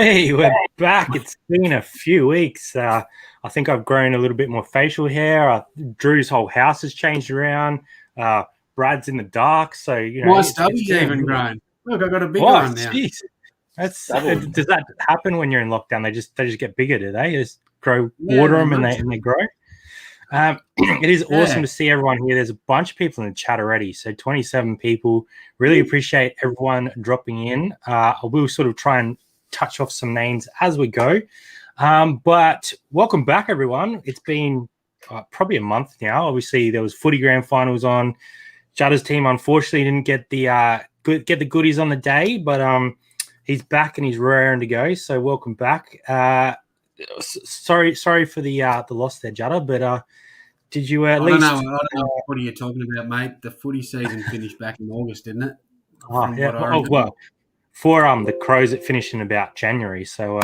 Hey, we're back. It's been a few weeks. I think I've grown a little bit more facial hair. Drew's whole house has changed around. Brad's in the dark, so My stubby's even grown. Look, I've got a bigger one now. Jeez. Does that happen when you're in lockdown? They just get bigger, do they? Just water them and they grow. It is awesome to see everyone here. There's a bunch of people in the chat already. So 27 people. Really appreciate everyone dropping in. I will sort of try and touch off some names as we go. But welcome back, everyone. It's been probably a month now. Obviously, there was footy grand finals on. Judda's team unfortunately didn't get the goodies on the day, but he's back and he's raring to go. So welcome back. Sorry for the loss there, Judda, but did you at least? I don't know what are you talking about, mate. The footy season finished back in August, didn't it? Well, for the Crows, it finished in about January, so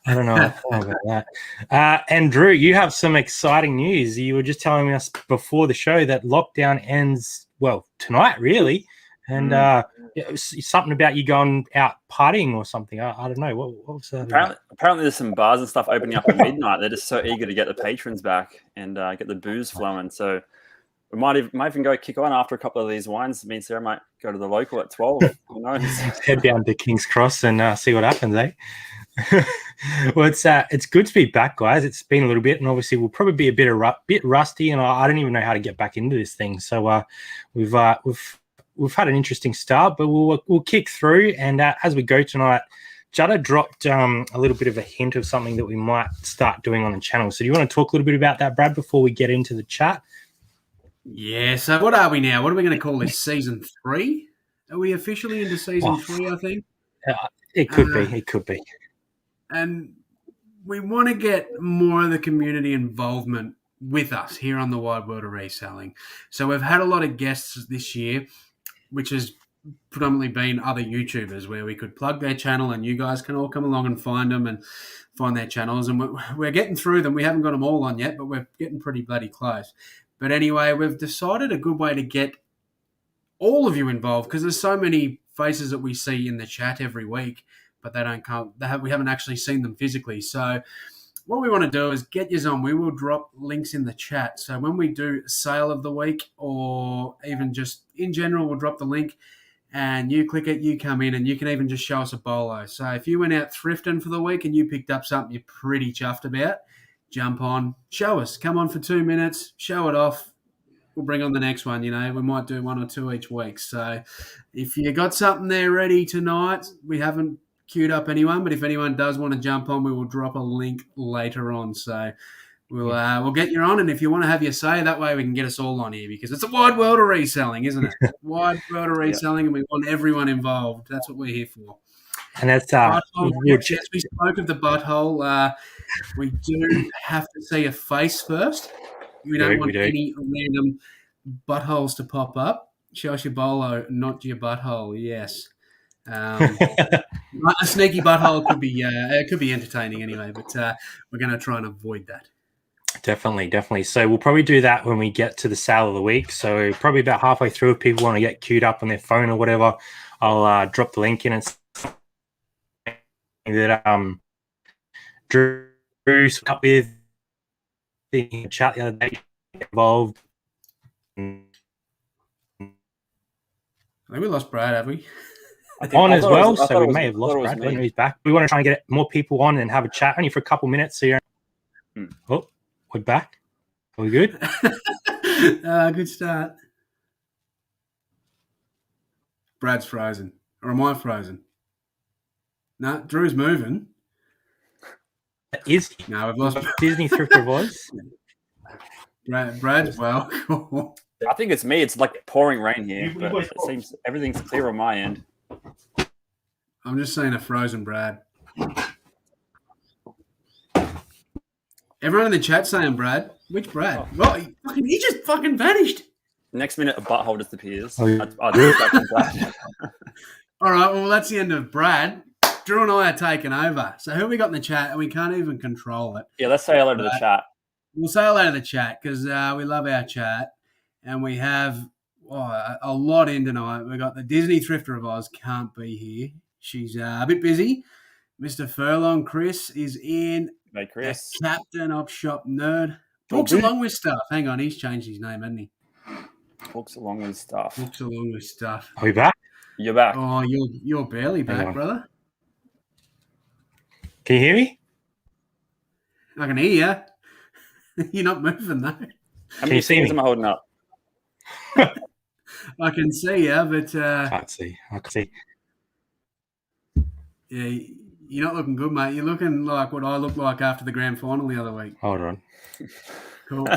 I don't know about that. And Drew, you have some exciting news. You were just telling us before the show that lockdown ends tonight, really, and something about you going out partying or something. I don't know what was that. Apparently, there's some bars and stuff opening up at midnight. They're just so eager to get the patrons back and get the booze flowing. So we might even go kick on after a couple of these wines. Me and Sarah might go to the local at 12. Who knows? Head down to King's Cross and see what happens, eh? Well, it's good to be back, guys. It's been a little bit, and obviously we'll probably be a bit rusty, and I don't even know how to get back into this thing. So we've had an interesting start, but we'll kick through. And as we go tonight, Judda dropped a little bit of a hint of something that we might start doing on the channel. So do you want to talk a little bit about that, Brad, before we get into the chat? Yeah, so what are we now? What are we going to call this? Season 3? Are we officially into season 3, I think? It could be. And we want to get more of the community involvement with us here on the Wide World of Reselling. So we've had a lot of guests this year, which has predominantly been other YouTubers where we could plug their channel and you guys can all come along and find them and find their channels. And we're getting through them. We haven't got them all on yet, but we're getting pretty bloody close. But anyway, we've decided a good way to get all of you involved because there's so many faces that we see in the chat every week, but they don't come. We haven't actually seen them physically. So what we want to do is get you on. We will drop links in the chat. So when we do sale of the week or even just in general, we'll drop the link and you click it, you come in and you can even just show us a bolo. So if you went out thrifting for the week and you picked up something you're pretty chuffed about, jump on, show us, come on for 2 minutes, show it off. We'll bring on the next one. We might do 1 or 2 each week. So if you got something there ready tonight, we haven't queued up anyone, but if anyone does want to jump on, we will drop a link later on. So we'll get you on, and if you want to have your say, that way we can get us all on here because it's a wide world of reselling, isn't it? Wide world of reselling, and we want everyone involved. That's what we're here for. And that's yes, we spoke of the butthole. We do have to see a face first. We don't want any random buttholes to pop up. Show us your bolo, not your butthole. Yes. A sneaky butthole could be entertaining anyway, but we're going to try and avoid that. Definitely. So we'll probably do that when we get to the sale of the week. So probably about halfway through, if people want to get queued up on their phone or whatever, I'll drop the link in and that Drew up with the chat the other day involved. I think we lost Brad, have we? On as well, so we may have lost Brad when he's back. We want to try and get more people on and have a chat only for a couple minutes. So we're back. Are we good? Good start. Brad's frozen. Or am I frozen? No, Drew's moving. Is no, we've lost Disney Thrifter voice. Brad's well. I think it's me. It's like pouring rain here, but it seems everything's clear on my end. I'm just saying a frozen Brad. Everyone in the chat saying Brad. Which Brad? Well, he just fucking vanished. Next minute, a butthole disappears. Oh, yeah. Brad. All right, well, that's the end of Brad. Drew and I are taking over. So who we got in the chat? And we can't even control it. Yeah, let's say hello to the chat. We'll say hello to the chat because we love our chat. And we have a lot in tonight. We've got the Disney Thrifter of Oz can't be here. She's a bit busy. Mr. Furlong, Chris, is in. Hey, Chris. The Captain Op Shop Nerd. Books along with stuff. Hang on, he's changed his name, hasn't he? Books along with stuff. Books along with stuff. Are we back? You're back. Oh, you're barely back, brother. Can you hear me? I can hear you. You're not moving, though. How many fingers am I holding up? I can see you, but... I can see. Yeah, you're not looking good, mate. You're looking like what I looked like after the grand final the other week. Hold on. Cool.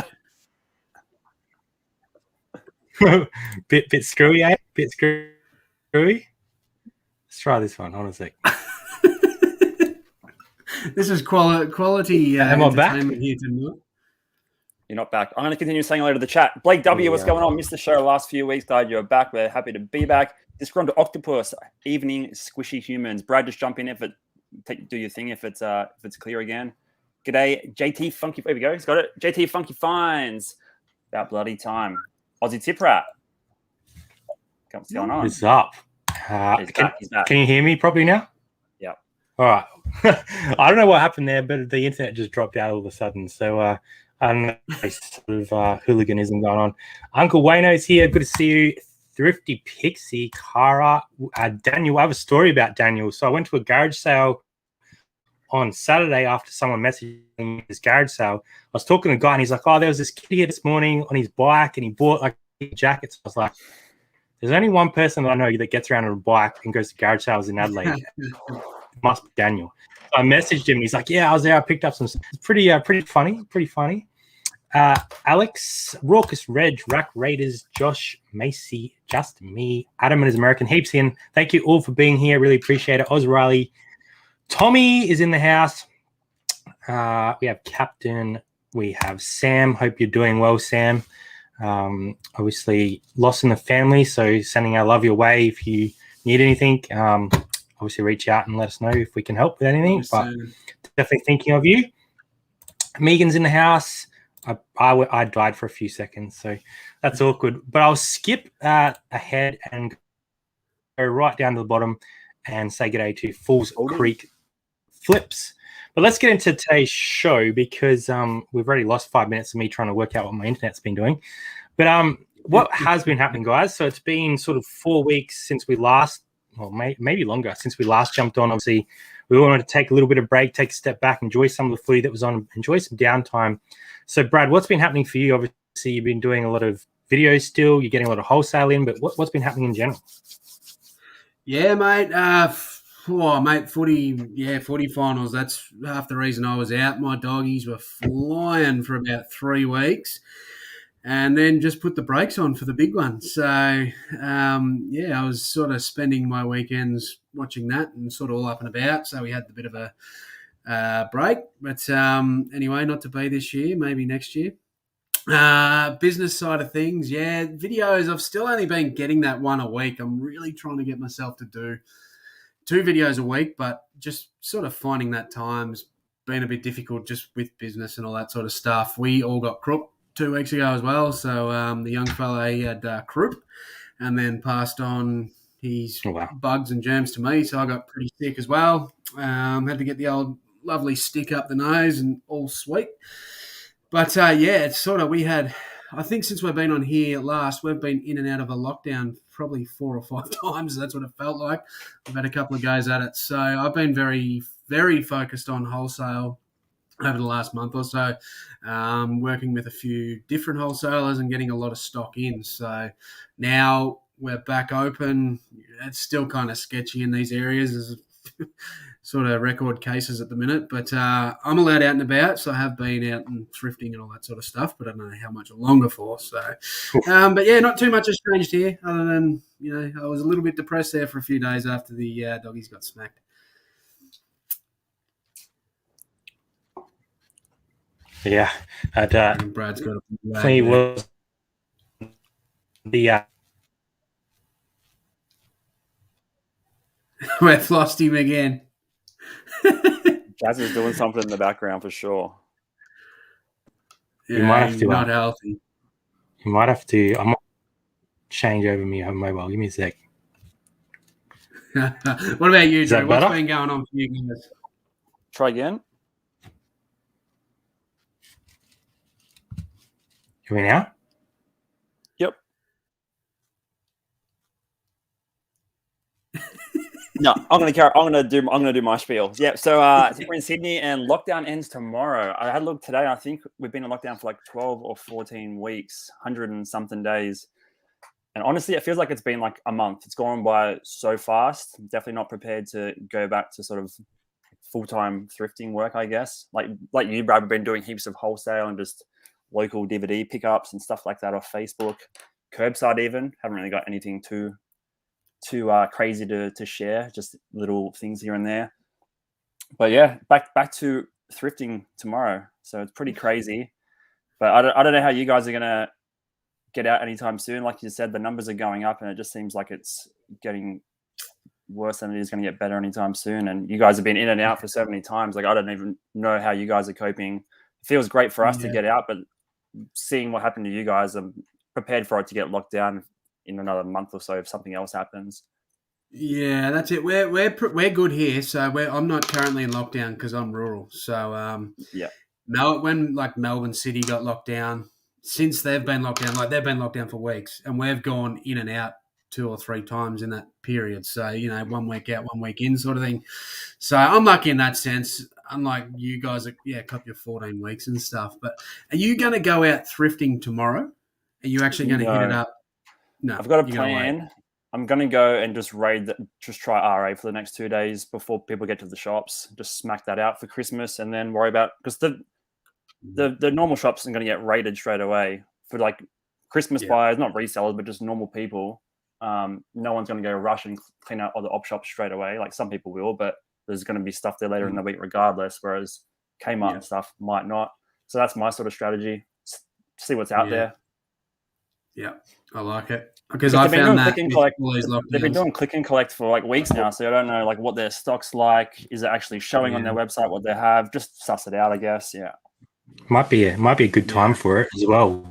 bit screwy, eh? Bit screwy. Let's try this one. Hold on a sec. This is quality Am I back? Here tonight. You're not back. I'm going to continue saying hello to the chat. Blake W, what's going on? Missed the show last few weeks. Glad you're back. We're happy to be back. Disgruntled Octopus, evening squishy humans. Brad, just jump in if it do your thing if it's clear again. G'day, JT Funky. There we go. He's got it. JT Funky Finds. About bloody time. Aussie Tip Rat. What's going on? What's up? He's back. Can you hear me properly now? Yeah. All right. I don't know what happened there, but the internet just dropped out all of a sudden. So I don't know, sort of hooliganism going on. Uncle Wayno's here. Good to see you. Thrifty Pixie, Cara, Daniel. I have a story about Daniel. So I went to a garage sale on Saturday after someone messaged me this garage sale. I was talking to a guy and he's like, oh, there was this kid here this morning on his bike and he bought like jackets. I was like, there's only one person that I know that gets around on a bike and goes to garage sales in Adelaide. It must be Daniel. So I messaged him. He's like, yeah, I was there. I picked up some. It's pretty funny. Alex, Raucous Reg, Rack Raiders, Josh, Macy, Just Me, Adam and his American heaps in. Thank you all for being here. Really appreciate it. Oz Riley. Tommy is in the house. We have Captain. We have Sam. Hope you're doing well, Sam. Obviously lost in the family, so sending our love your way. If you need anything, obviously reach out and let us know if we can help with anything. But definitely thinking of you. Megan's in the house. I died for a few seconds, so that's awkward. But I'll skip ahead and go right down to the bottom and say g'day to Falls Creek Flips. But let's get into today's show because we've already lost 5 minutes of me trying to work out what my internet's been doing. But what has been happening, guys? So it's been sort of 4 weeks since we last, well, maybe longer, since we last jumped on. Obviously, we wanted to take a little bit of break, take a step back, enjoy some of the footy that was on, enjoy some downtime. So, Brad, what's been happening for you? Obviously, you've been doing a lot of videos still. You're getting a lot of wholesale in, but what's been happening in general? Yeah, mate. Footy finals. That's half the reason I was out. My doggies were flying for about 3 weeks and then just put the brakes on for the big one. So, I was sort of spending my weekends watching that and sort of all up and about. So we had a bit of a break. But anyway, not to be this year, maybe next year. Business side of things, videos. I've still only been getting that one a week. I'm really trying to get myself to do 2 videos a week, but just sort of finding that time's been a bit difficult just with business and all that sort of stuff. We all got croup 2 weeks ago as well. So the young fella, he had croup and then passed on his bugs and germs to me. So I got pretty sick as well. Had to get the old lovely stick up the nose and all sweet. But, it's sort of, we had, I think since we've been on here last, we've been in and out of a lockdown probably 4 or 5 times. That's what it felt like. We've had a couple of goes at it. So I've been very, very focused on wholesale over the last month or so, working with a few different wholesalers and getting a lot of stock in. So now we're back open. It's still kind of sketchy in these areas. There's sort of record cases at the minute, but I'm allowed out and about, so I have been out and thrifting and all that sort of stuff, but I don't know how much longer for. So, but not too much has changed here, other than I was a little bit depressed there for a few days after the doggies got smacked. Yeah, and Brad's got he was the. We've lost him again. Jazz is doing something in the background for sure. Yeah, you might have to. Not healthy. You might have to. I might change over my mobile. Give me a sec. What about you, Drew? What's been going on for you guys? Try again. Hear me now? Yep. No, I'm gonna do my spiel. Yeah. So we're in Sydney and lockdown ends tomorrow. I had a look today. I think we've been in lockdown for like 12 or 14 weeks, 100 and something days. And honestly, it feels like it's been like a month. It's gone by so fast. I'm definitely not prepared to go back to sort of full-time thrifting work, I guess. Like you, Brad, have been doing heaps of wholesale and just local DVD pickups and stuff like that off Facebook, curbside even. Haven't really got anything too crazy to share, just little things here and there. But yeah, back to thrifting tomorrow. So it's pretty crazy. But I don't know how you guys are gonna get out anytime soon. Like you said, the numbers are going up and it just seems like it's getting worse than it is going to get better anytime soon. And you guys have been in and out for so many times. Like, I don't even know how you guys are coping. It feels great for us to get out, but seeing what happened to you guys, I'm prepared for it to get locked down in another month or so if something else happens. Yeah, that's it. We're good here. So I'm not currently in lockdown because I'm rural. So when like Melbourne City got locked down, since they've been locked down, like they've been locked down for weeks, and we've gone in and out 2 or 3 times in that period. So, 1 week out, 1 week in sort of thing. So I'm lucky in that sense. Unlike you guys, cop your 14 weeks and stuff. But are you going to go out thrifting tomorrow? Are you actually going to hit it up? No, I've got a plan. I'm going to go and just try RA for the next 2 days before people get to the shops. Just smack that out for Christmas and then worry about, because the normal shops are going to get raided straight away for like Christmas buyers, not resellers, but just normal people. No one's going to go rush and clean out all the op shops straight away. Like some people will, but there's going to be stuff there later in the week regardless, whereas Kmart and stuff might not. So that's my sort of strategy. See what's out there. Yeah, I like it. Because I found that they've been doing click and collect for like weeks now, so I don't know like what their stock's like. Is it actually showing on their website what they have? Just suss it out, I guess. Yeah, might be a good time for it as well.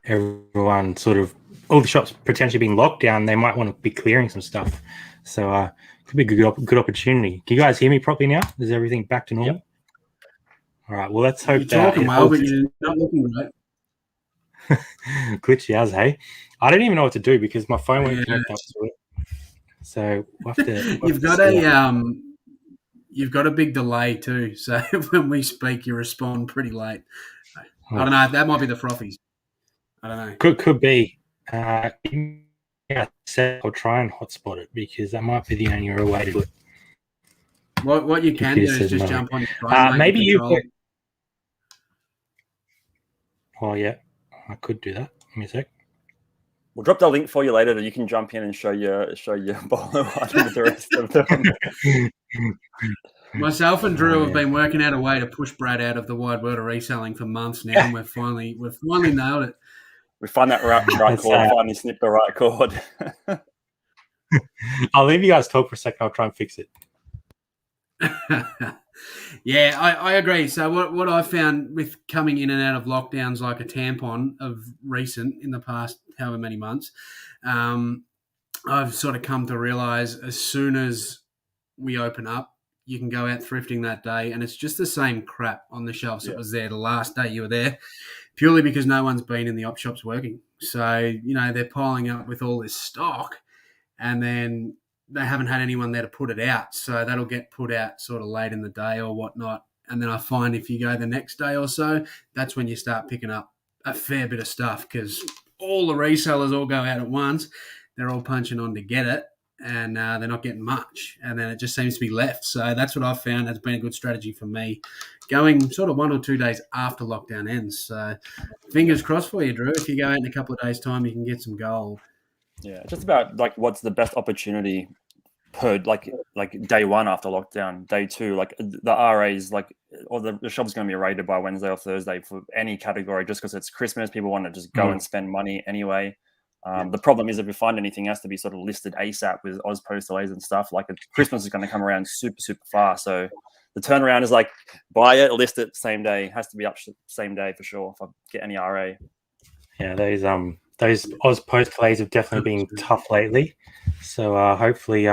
Everyone sort of all the shops potentially being locked down, they might want to be clearing some stuff. So could be a good opportunity. Can you guys hear me properly now? Is everything back to normal? Yep. All right. Well, let's hope you're talking well, but you're not looking right. Glitchy as, hey? I don't even know what to do because my phone won't connect up to it. So we'll have to. You've got a big delay too. So when we speak, you respond pretty late. I don't know. That might be the frothies. I don't know. Could be. I'll try and hotspot it because that might be the only real way to do it. What you can do is just jump on your phone. Maybe you could. Oh yeah, I could do that. Give me a sec. We'll drop the link for you later that you can jump in and show your bolo with the rest of them. Myself and Drew have been working out a way to push Brad out of the wide world of reselling for months now, and we've finally nailed it. We find that right chord. Finally snipped the right chord. I'll leave you guys talk for a second. I'll try and fix it. Yeah, I agree. So what I found with coming in and out of lockdowns like a tampon of recent in the past however many months, I've sort of come to realize as soon as we open up, you can go out thrifting that day and it's just the same crap on the shelves that was there the last day you were there, purely because no one's been in the op shops working. So, they're piling up with all this stock and then they haven't had anyone there to put it out. So that'll get put out sort of late in the day or whatnot. And then I find if you go the next day or so, that's when you start picking up a fair bit of stuff because all the resellers all go out at once. They're all punching on to get it and they're not getting much. And then it just seems to be left. So that's what I've found has been a good strategy for me, going sort of 1 or 2 days after lockdown ends. So fingers crossed for you, Drew. If you go out in a couple of days' time, you can get some gold. Yeah, just about like what's the best opportunity per like day one after lockdown, day two, like the RAs, like or the shop's going to be raided by Wednesday or Thursday for any category, just because it's Christmas. People want to just go and spend money anyway. The problem is if we find anything has to be sort of listed ASAP with Oz post delays and stuff. Like Christmas is going to come around super fast, so the turnaround is like buy it, list it same day. It has to be up same day for sure if I get any RA. Yeah, those Oz post delays have definitely been tough lately. So hopefully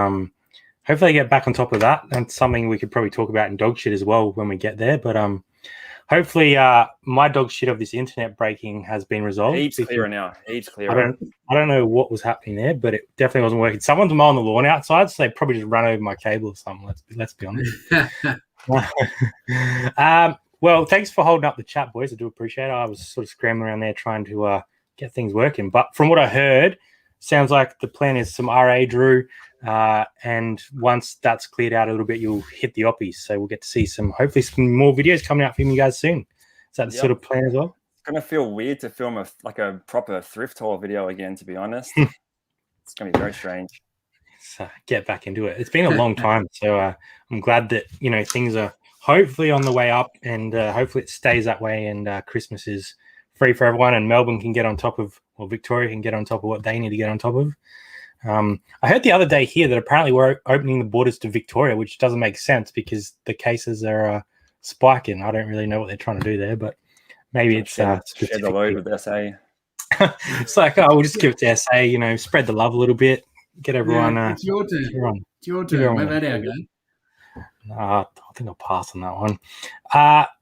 hopefully get back on top of that. That's something we could probably talk about in dog shit as well when we get there. But hopefully my dog shit of this internet breaking has been resolved. Heaps clearer now. Heaps clearer. I don't know what was happening there, but it definitely wasn't working. Someone's mowing the lawn outside, so they probably just ran over my cable or something. Let's be honest. Well, thanks for holding up the chat, boys. I do appreciate it. I was sort of scrambling around there trying to get things working. But from what I heard, sounds like the plan is some RA Drew, and once that's cleared out a little bit, you'll hit the oppies. So we'll get to see hopefully some more videos coming out from you guys soon. Is that the sort of plan as well? It's going to feel weird to film a proper thrift haul video again, to be honest. It's going to be very strange. So get back into it. It's been a long time. So I'm glad that, things are hopefully on the way up, and hopefully it stays that way, and Christmas is free for everyone, and Melbourne can get on top of, or Victoria can get on top of what they need to get on top of. I heard the other day here that apparently we're opening the borders to Victoria, which doesn't make sense because the cases are spiking. I don't really know what they're trying to do there, but maybe it's share the load with SA. It's like, we'll just give it to SA, spread the love a little bit, get everyone. It's your turn. It's your turn. Where about our game? I think I'll pass on that one.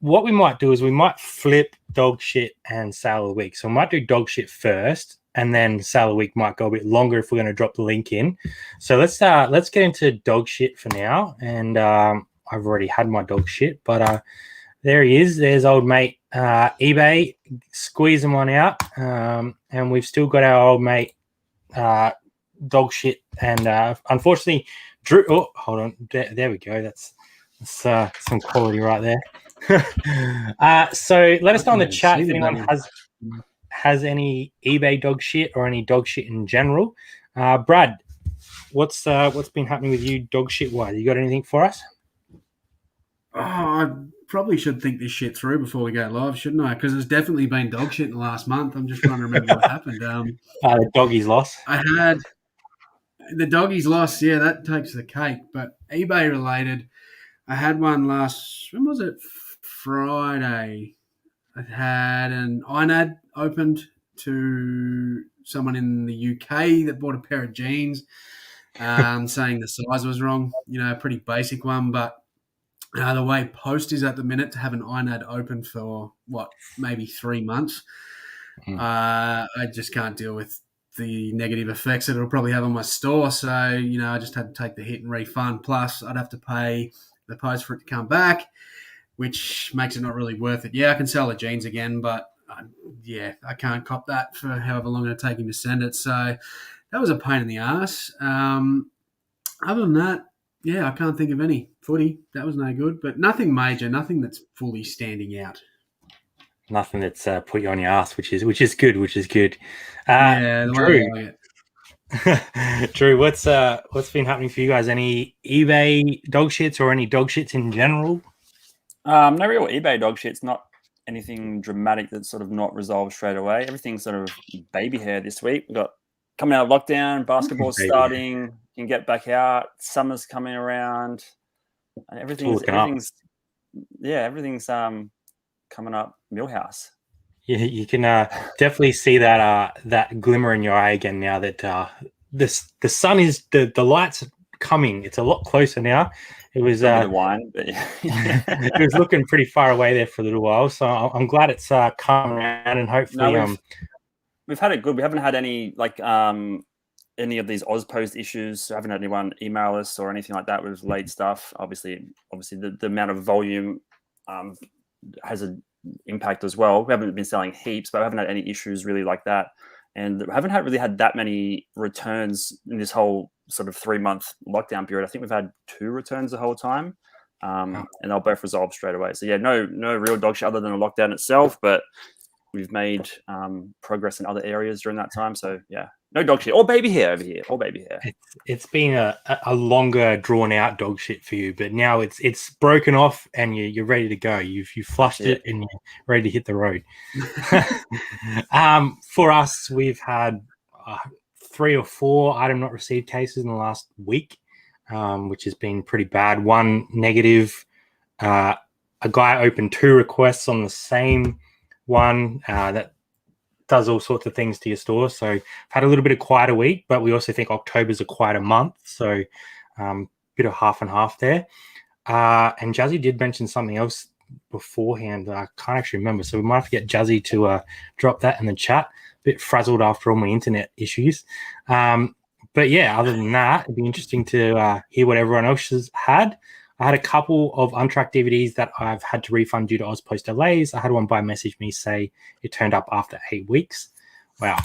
What we might do is we might flip dog shit and sale of the week. So we might do dog shit first, and then sale of the week might go a bit longer if we're going to drop the link in. So let's get into dog shit for now. And I've already had my dog shit, but there he is. There's old mate eBay squeezing one out, and we've still got our old mate dog shit. And unfortunately, Drew. Oh, hold on. There we go. That's some quality right there. So let us know in the chat if anyone has any eBay dog shit or any dog shit in general. Brad, what's been happening with you dog shit wise? You got anything for us? Oh, I probably should think this shit through before we go live, shouldn't I? Because there's definitely been dog shit in the last month. I'm just trying to remember what happened. The doggies lost. I had the doggies lost. Yeah, that takes the cake. But eBay related, I had one when was it? Friday. I had an INAD opened to someone in the UK that bought a pair of jeans, saying the size was wrong. A pretty basic one, but the way post is at the minute, to have an INAD open for maybe 3 months, I just can't deal with the negative effects that it'll probably have on my store. So, I just had to take the hit and refund. Plus, I'd have to pay the post for it to come back, which makes it not really worth it. Yeah, I can sell the jeans again, but I can't cop that for however long it'll take him to send it. So that was a pain in the ass. Other than that, I can't think of any. Footy, that was no good, but nothing major, nothing that's fully standing out. Nothing that's put you on your ass, which is good. Drew, Drew, what's been happening for you guys? Any eBay dog shits or any dog shits in general? No real eBay dog shits. Not anything dramatic that's sort of not resolved straight away. Everything's sort of baby hair this week. We've got coming out of lockdown, basketball's starting, you can get back out, summer's coming around, and everything's coming up Millhouse. Yeah, you can definitely see that glimmer in your eye again now that the sun is the lights coming. It's a lot closer now. It was the wine, but it was looking pretty far away there for a little while. So I'm glad it's come around, and hopefully we've had it good. We haven't had any any of these Ozpost issues. I haven't had anyone email us or anything like that with late stuff. Obviously the amount of volume has an impact as well. We haven't been selling heaps, but we haven't had any issues really like that. And we haven't really had that many returns in this whole sort of 3-month lockdown period. I think we've had 2 returns the whole time, and they'll both resolve straight away. So no real dog shit other than the lockdown itself, but we've made progress in other areas during that time. So no dog shit or baby hair over here. Or baby hair. It's been a longer, drawn out dog shit for you, but now it's broken off and you're ready to go. You've flushed it and you're ready to hit the road. For us, we've had 3 or 4 item not received cases in the last week, which has been pretty bad. 1 negative. A guy opened 2 requests on the same one that does all sorts of things to your store. So I've had a little bit of quieter week, but we also think October's a quieter month. So bit of half and half there. And Jazzy did mention something else beforehand that I can't actually remember. So we might have to get Jazzy to drop that in the chat. A bit frazzled after all my internet issues. But yeah, other than that, it'd be interesting to hear what everyone else has had. I had a couple of untracked DVDs that I've had to refund due to AusPost delays. I had one buyer message me say it turned up after 8 weeks. Wow.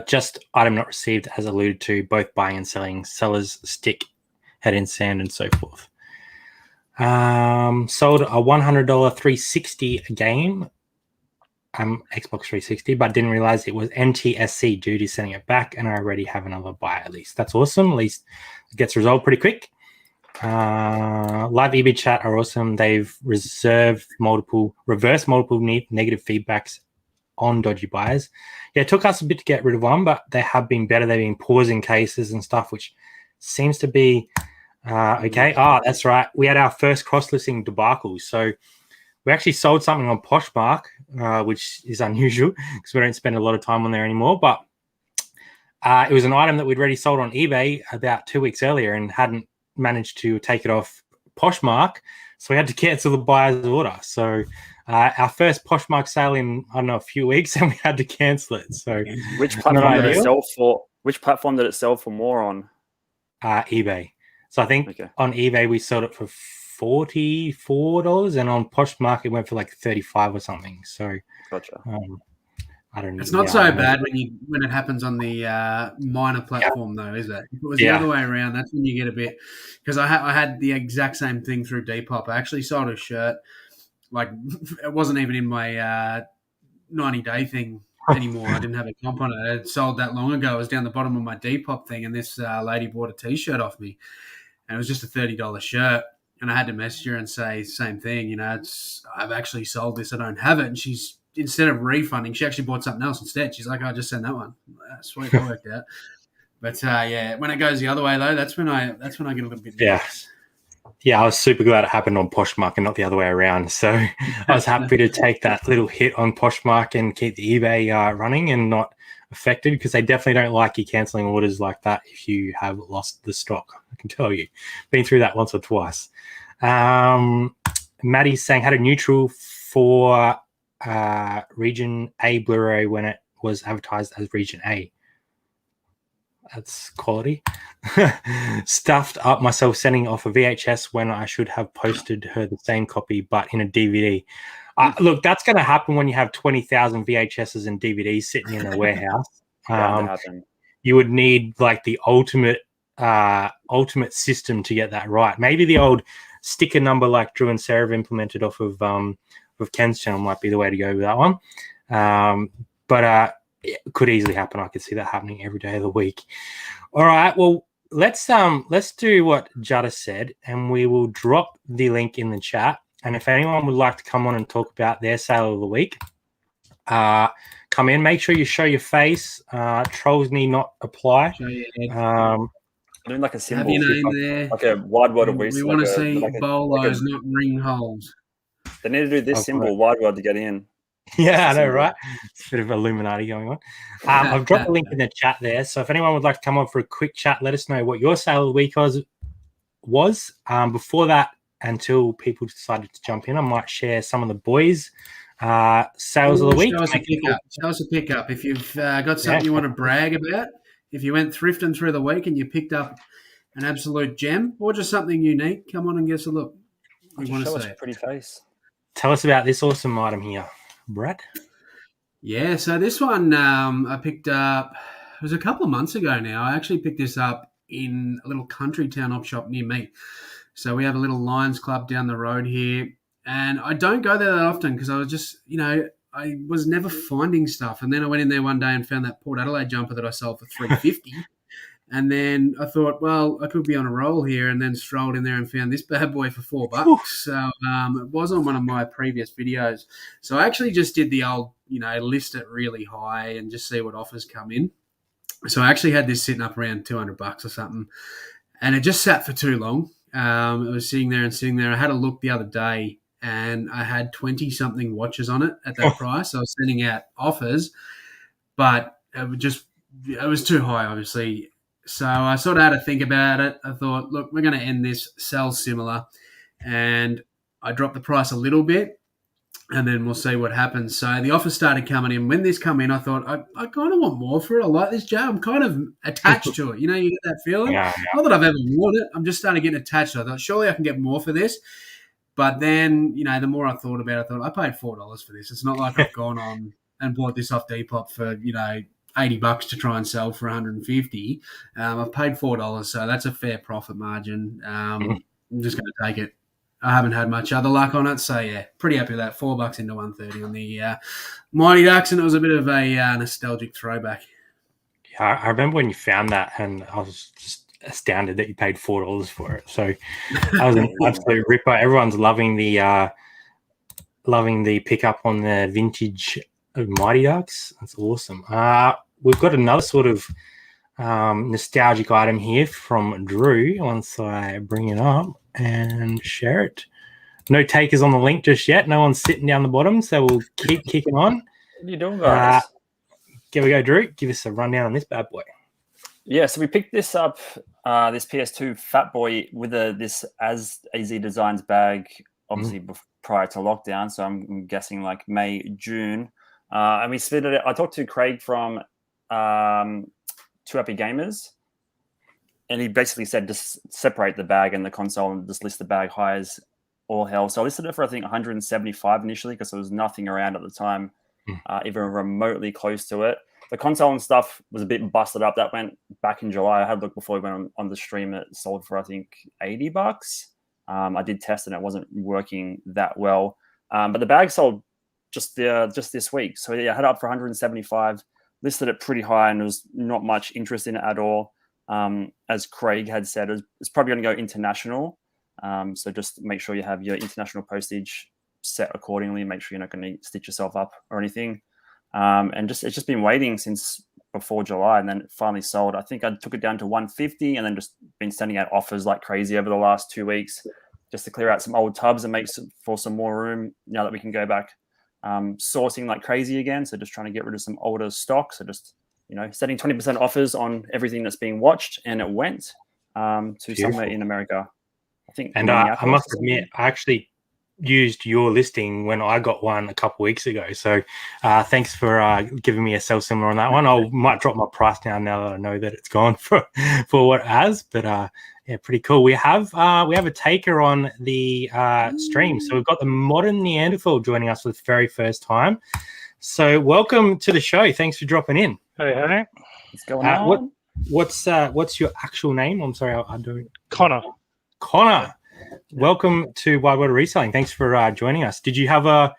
Just item not received, as alluded to, both buying and selling. Sellers stick, head in sand, and so forth. Sold a $100 360 game, Xbox 360, but didn't realize it was NTSC due to sending it back, and I already have another buy. At least that's awesome. At least it gets resolved pretty quick. Live eBay chat are awesome. They've reversed multiple negative feedbacks on dodgy buyers. Yeah, it took us a bit to get rid of one, but they have been better. They've been pausing cases and stuff, which seems to be okay. That's right. We had our first cross-listing debacle. So we actually sold something on Poshmark, which is unusual because we don't spend a lot of time on there anymore. But it was an item that we'd already sold on eBay about 2 weeks earlier and hadn't managed to take it off Poshmark. So we had to cancel the buyer's order. So our first Poshmark sale in, I don't know, a few weeks, and we had to cancel it. So which platform did it sell for? Which platform did it sell for more on? eBay. So I think on eBay we sold it for $44, and on Poshmark it went for like 35 or something. So gotcha. I don't know. It's not so bad when it happens on the minor platform, though, is it? If it was the other way around, that's when you get a bit. Because I had the exact same thing through Depop. I actually sold a shirt, like it wasn't even in my 90-day thing anymore. I didn't have a comp on it. It sold that long ago. It was down the bottom of my Depop thing, and this lady bought a T-shirt off me, and it was just a $30 shirt. And I had to message her and say same thing. I've actually sold this. I don't have it, and she's. Instead of refunding, she actually bought something else instead. She's like, "I'll just send that one." Sweet, that worked out. But when it goes the other way though, that's when I get a little bit nervous. Yeah, I was super glad it happened on Poshmark and not the other way around. So I was happy to take that little hit on Poshmark and keep the eBay running and not affected, because they definitely don't like you cancelling orders like that if you have lost the stock. I can tell you, been through that once or twice. Maddie's saying had a neutral for Region A Blu-ray when it was advertised as Region A. That's quality. Stuffed up myself sending off a VHS when I should have posted her the same copy but in a DVD. Look, that's going to happen when you have 20,000 VHSs and DVDs sitting in a warehouse. You would need like the ultimate system to get that right. Maybe the old sticker number like Drew and Sarah have implemented off of Ken's channel might be the way to go with that one. But it could easily happen. I could see that happening every day of the week. All right. Well, let's do what Jada said, and we will drop the link in the chat. And if anyone would like to come on and talk about their sale of the week, come in. Make sure you show your face. Trolls need not apply. Doing like a symbol. Have your name there. Like a Wide World of Reselling. We want to see bolos, not ring holes. They need to do this symbol, Wide World, to get in. Yeah, I know, right? It's a bit of Illuminati going on. I've dropped a link in the chat there. So if anyone would like to come on for a quick chat, let us know what your sale of the week was. Before that, until people decided to jump in, I might share some of the boys' sales of the week. Show us a pickup. If you've got something you want to brag about, if you went thrifting through the week and you picked up an absolute gem or just something unique, come on and give us a look. We want to see it. Pretty face. Tell us about this awesome item here, Brad. Yeah, so this one I picked up, it was a couple of months ago now. I actually picked this up in a little country town op shop near me. So we have a little Lions Club down the road here. And I don't go there that often because I was just, I was never finding stuff. And then I went in there one day and found that Port Adelaide jumper that I sold for $350. And then I thought, well, I could be on a roll here, and then strolled in there and found this bad boy for $4. So it was on one of my previous videos. So I actually just did the old, list it really high and just see what offers come in. So I actually had this sitting up around $200 or something, and it just sat for too long. It was sitting there. I had a look the other day, and I had 20-something watches on it at that price. I was sending out offers, but it was too high, obviously. So I sort of had to think about it. I thought, look, we're going to end this, sell similar. And I dropped the price a little bit, and then we'll see what happens. So the offers started coming in. When this come in, I thought, I kind of want more for it. I like this jar. I'm kind of attached to it. You know, you get that feeling? Yeah. Not that I've ever worn it. I'm just starting to get attached to it. I thought, surely I can get more for this. But then, you know, the more I thought about it, I thought, I paid $4 for this. It's not like I've gone on and bought this off Depop for, you know, $80 to try and sell for 150. I've paid $4, so that's a fair profit margin. I'm just going to take it. I haven't had much other luck on it, so yeah, pretty happy with that. $4 into 130 on the Mighty Ducks, and it was a bit of a nostalgic throwback. Yeah, I remember when you found that, and I was just astounded that you paid $4 for it. So that was an absolute ripper. Everyone's loving the pickup on the vintage Mighty Ducks. That's awesome. We've got another sort of nostalgic item here from Drew. Once I bring it up and share it. No takers on the link just yet. No one's sitting down the bottom, so we'll keep kicking on. What are you doing, guys? Here we go, Drew. Give us a rundown on this bad boy. Yeah, so we picked this up, this PS2 Fat Boy with this AZ Designs bag, obviously prior to lockdown. So I'm guessing like May, June. And we split it. I talked to Craig from Two Happy Gamers, and he basically said just separate the bag and the console and just list the bag high as all hell. So I listed it for, I think, 175 initially because there was nothing around at the time, even remotely close to it. The console and stuff was a bit busted up. That went back in July. I had a look before we went on the stream. It sold for, I think, $80. I did test and it wasn't working that well. But the bag sold just this week. So yeah, I had it up for 175, listed it pretty high, and there was not much interest in it at all. As Craig had said, it's probably going to go international. So just make sure you have your international postage set accordingly. Make sure you're not going to stitch yourself up or anything. And it's just been waiting since before July, and then it finally sold. I think I took it down to 150, and then just been sending out offers like crazy over the last 2 weeks just to clear out some old tubs and make for some more room now that we can go back sourcing like crazy again. So just trying to get rid of some older stock. So just, setting 20% offers on everything that's being watched, and it went to somewhere in America, I think. And I must admit, I actually used your listing when I got one a couple of weeks ago. So thanks for giving me a sell similar on that one. I might drop my price down now that I know that it's gone for what it has. But yeah, pretty cool. We have a taker on the stream. So we've got the Modern Neanderthal joining us for the very first time. So welcome to the show. Thanks for dropping in. Hey. What's going on? What's your actual name? I'm sorry, I don't. Connor. Welcome to Wide World of Reselling. Thanks for joining us. Did you have a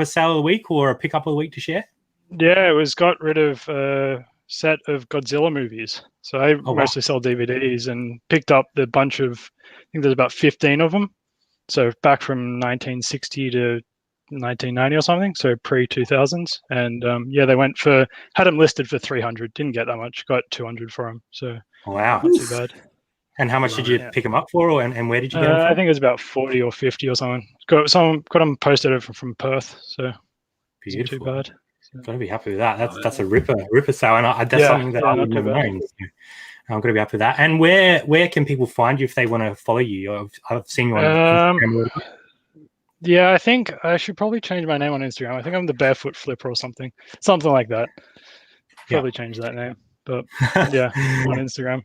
sale of the week or a pickup of the week to share? Yeah, it was got rid of a set of Godzilla movies. So I mostly sell DVDs, and picked up the bunch of, I think there's about 15 of them. So back from 1960 to 1990 or something, so pre-2000s. And they had them listed for 300. Didn't get that much, got 200 for them. So wow, not too bad. And how much did you pick them up for, and where did you get them from? I think it was about 40 or 50 or something. Got them posted over from Perth, so beautiful. Not too bad. So. Got to be happy with that. That's a ripper sale, and that's something that I wouldn't have known. So I'm going to be happy with that. And where can people find you if they want to follow you? I've seen you on Instagram. Yeah, I think I should probably change my name on Instagram. I think I'm the Barefoot Flipper or something like that. Probably change that name, but yeah, on Instagram.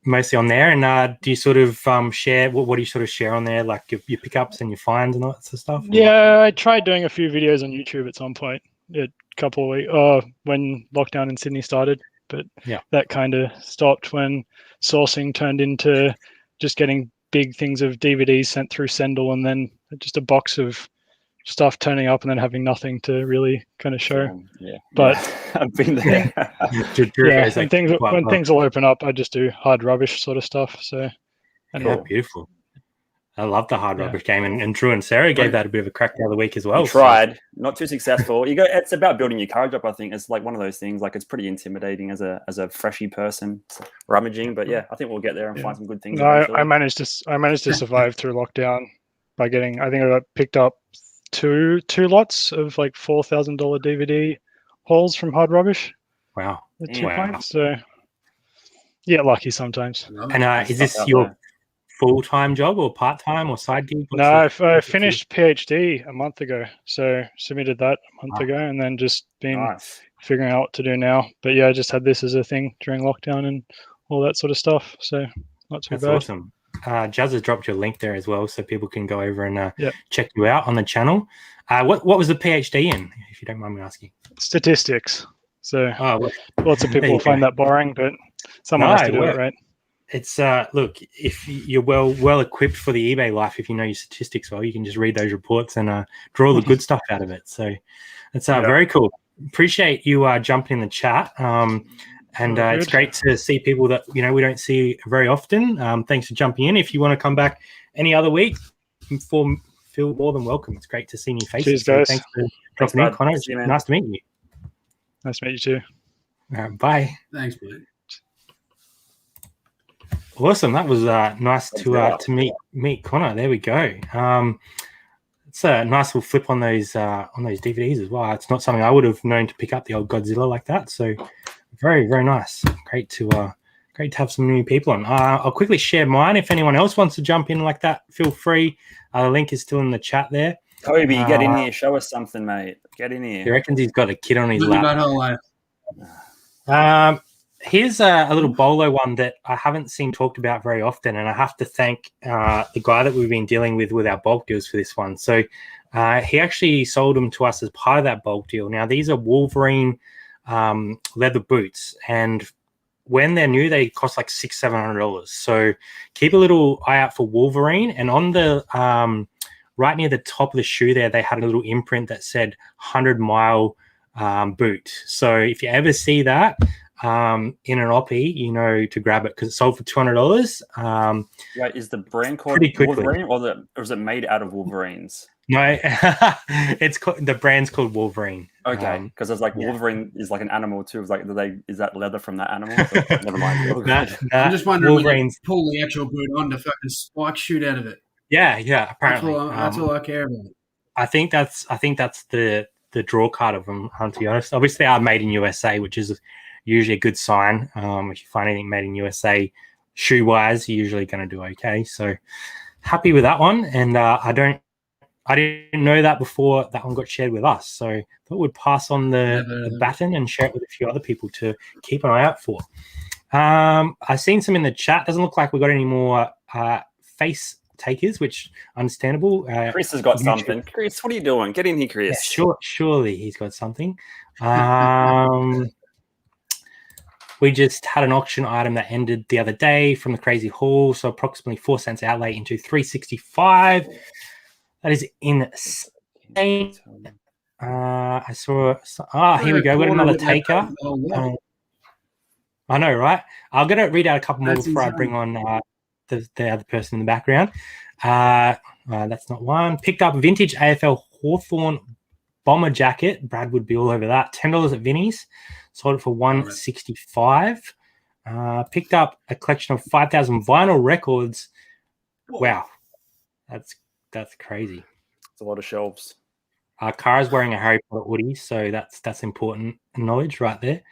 Mostly on there. And do you sort of share, what do you sort of share on there, like your pickups and your finds and all that sort of stuff? Yeah, I tried doing a few videos on YouTube at some point, a couple of weeks, when lockdown in Sydney started, but that kind of stopped when sourcing turned into just getting big things of DVDs sent through Sendle, and then just a box of stuff turning up and then having nothing to really kind of show. But I've been there. When things will open up, I just do hard rubbish sort of stuff. So beautiful. I love the hard rubbish game, and Drew and Sarah gave that a bit of a crack the other week as well. Tried, not too successful. It's about building your courage up. I think it's like one of those things. Like, it's pretty intimidating as a freshy person rummaging. But I think we'll get there and find some good things. I managed to survive through lockdown by getting. I think I got picked up two lots of like $4,000 DVD hauls from hard rubbish. Wow. At 2 points. So Yeah, lucky sometimes. And is this your full-time job or part-time or side gig? No, I finished PhD a month ago, so submitted that a month ago, and then just been figuring out what to do now. But yeah, I just had this as a thing during lockdown and all that sort of stuff, so not too bad. That's awesome. Jazz has dropped your link there as well, so people can go over and check you out on the channel. What was the PhD in, if you don't mind me asking? Statistics. So lots of people will find that boring, but someone has to do it, right? It's look, if you're well equipped for the eBay life, if you know your statistics well, you can just read those reports and draw the good stuff out of it. So it's very cool. Appreciate you jumping in the chat. And it's great to see people that we don't see very often. Thanks for jumping in. If you want to come back any other week, feel more than welcome. It's great to see new faces. Cheers, guys. So thanks for dropping in, Connor. Nice to meet you. Nice to meet you too. Bye. Thanks, mate. Awesome. That was nice to meet Connor. There we go. It's a nice little flip on those DVDs as well. It's not something I would have known to pick up, the old Godzilla like that. So very, very nice. Great to have some new people on. I'll quickly share mine. If anyone else wants to jump in like that, feel free. The link is still in the chat there. Toby, get in here. Show us something, mate. Get in here. He reckons he's got a kid on his lap. Here's a little bolo one that I haven't seen talked about very often, and I have to thank the guy that we've been dealing with our bulk deals for this one. So he actually sold them to us as part of that bulk deal. Now, these are Wolverine leather boots, and when they're new, they cost like $600-700. So keep a little eye out for Wolverine. And on the right near the top of the shoe there, they had a little imprint that said 100-mile boot. So if you ever see that in an oppie, to grab it because it sold for $200. Wait, is the brand called Wolverine or is it made out of Wolverines? No, the brand's called Wolverine. Okay, because there's like Wolverine is like an animal too. It's like, is that leather from that animal? So, never mind. I'm just wondering when they pull the actual boot on to fucking spike shoot out of it. Yeah. Apparently, that's all I care about. I think that's the draw card of them. To be honest, obviously, they are made in USA, which is usually a good sign. If you find anything made in USA, shoe wise, you're usually going to do okay. So happy with that one, and I didn't know that before that one got shared with us. So I thought we'd pass on the baton and share it with a few other people to keep an eye out for. I've seen some in the chat. Doesn't look like we got any more face takers, which understandable. Chris has got something. Chris, what are you doing? Get in here, Chris. Yeah, surely he's got something. We just had an auction item that ended the other day from the Crazy Haul. So approximately 4 cents outlay into $365. That is insane. I saw. Here we go. We got another taker. I know, right? I'm going to read out a couple more before I bring on the other person in the background. That's not one. Picked up vintage AFL Hawthorn bomber jacket. Brad would be all over that. $10 at Vinnie's. Sold it for $165. Picked up a collection of 5,000 vinyl records. Wow, that's crazy. It's a lot of shelves. Kara's wearing a Harry Potter hoodie, so that's important knowledge right there.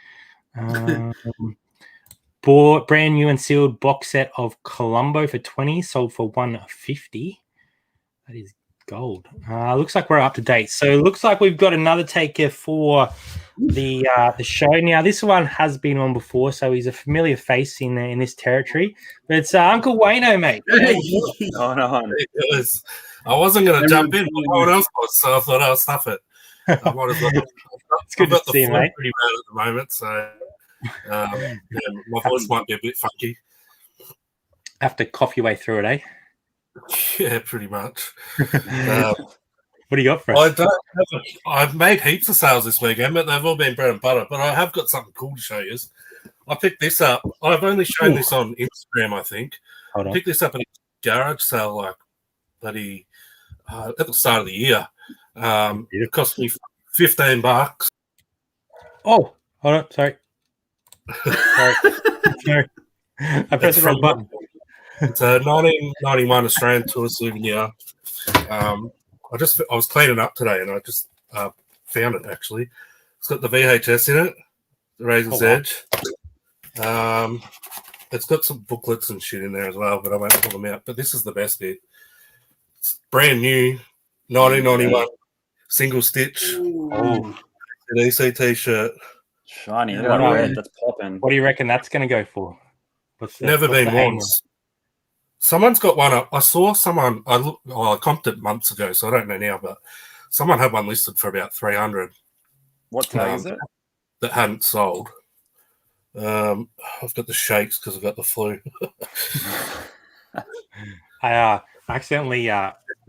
Bought brand new and sealed box set of Columbo for $20, sold for $150. That is gold. Looks like we're up to date. So it looks like we've got another taker for the show. Now this one has been on before, so he's a familiar face in this territory. But it's Uncle Wayno, mate. I wasn't going to jump in, but no one else was, so I thought I'll stuff it. I might as well. It's good to see you, mate. Pretty bad at the moment, so my voice might be a bit funky. Have to cough your way through it, eh? Yeah, pretty much. What do you got for us? I've made heaps of sales this weekend, but they've all been bread and butter. But I have got something cool to show you. I picked this up. I've only shown this on Instagram, I think. I picked this up at a garage sale, like bloody at the start of the year. It cost me $15. Oh, hold on. Sorry. Sorry. I pressed the wrong button. It's a 1991 Australian tour souvenir. I was cleaning up today and I just found it actually. It's got the VHS in it, the Razor's Edge. It's got some booklets and shit in there as well, but I won't pull them out. But this is the best bit. It's brand new, 1991, single stitch. Oh, An EC t-shirt. Shiny. Look at that red. That's popping. what do you reckon that's going to go for? Never been worn. Someone's got one up. I saw someone. I comped it months ago, so I don't know now. But someone had one listed for about 300. What tag is it? That hadn't sold. I've got the shakes because I've got the flu. I accidentally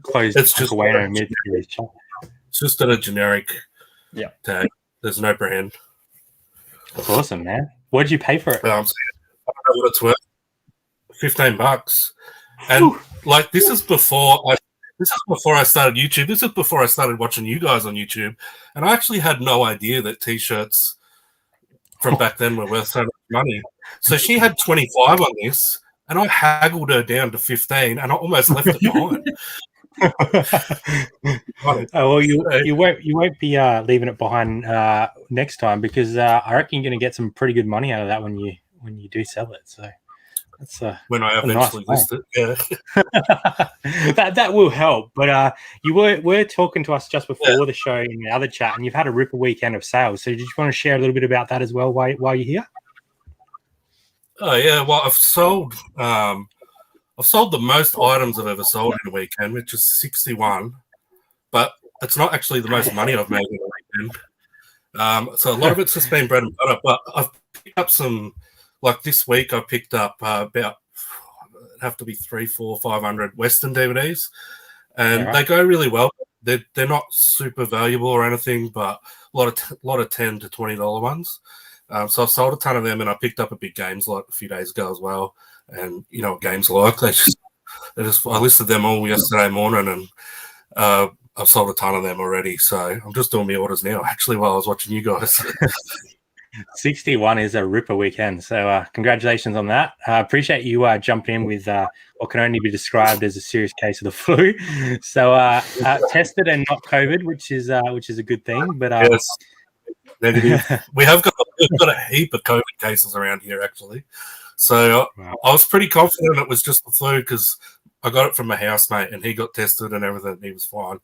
closed Wayno mid through his chat. It's just got a generic tag. There's no brand. That's awesome, man. What did you pay for it? I don't know what it's worth. $15. And like this is before I started YouTube. This is before I started watching you guys on YouTube. And I actually had no idea that t-shirts from back then were worth so much money. So she had 25 on this, and I haggled her down to 15, and I almost left it behind. Well, you won't be leaving it behind next time, because I reckon you're going to get some pretty good money out of that when you do sell it. So that's when I eventually list it, that will help. But you were talking to us just before the show in the other chat, and you've had a ripper weekend of sales. So did you want to share a little bit about that as well while you're here? Oh yeah, well I've sold the most items I've ever sold in a weekend, which is 61. But it's not actually the most money I've made in a weekend. So a lot of it's just been bread and butter. But I've picked up some. Like this week, I picked up about have to be 300, 400, 500 Western DVDs, and they go really well. They're not super valuable or anything, but a lot of $10 to $20 ones. So I've sold a ton of them, and I picked up a big games lot a few days ago as well. And you know what games are like? I listed them all yesterday morning, and I've sold a ton of them already. So I'm just doing my orders now, actually, while I was watching you guys. 61 is a ripper weekend, so congratulations on that. I appreciate you jumping in with what can only be described as a serious case of the flu. So tested and not COVID, which is a good thing. But yes, negative. We've got a heap of COVID cases around here, actually. So I was pretty confident it was just the flu because I got it from my housemate and he got tested and everything. And he was fine.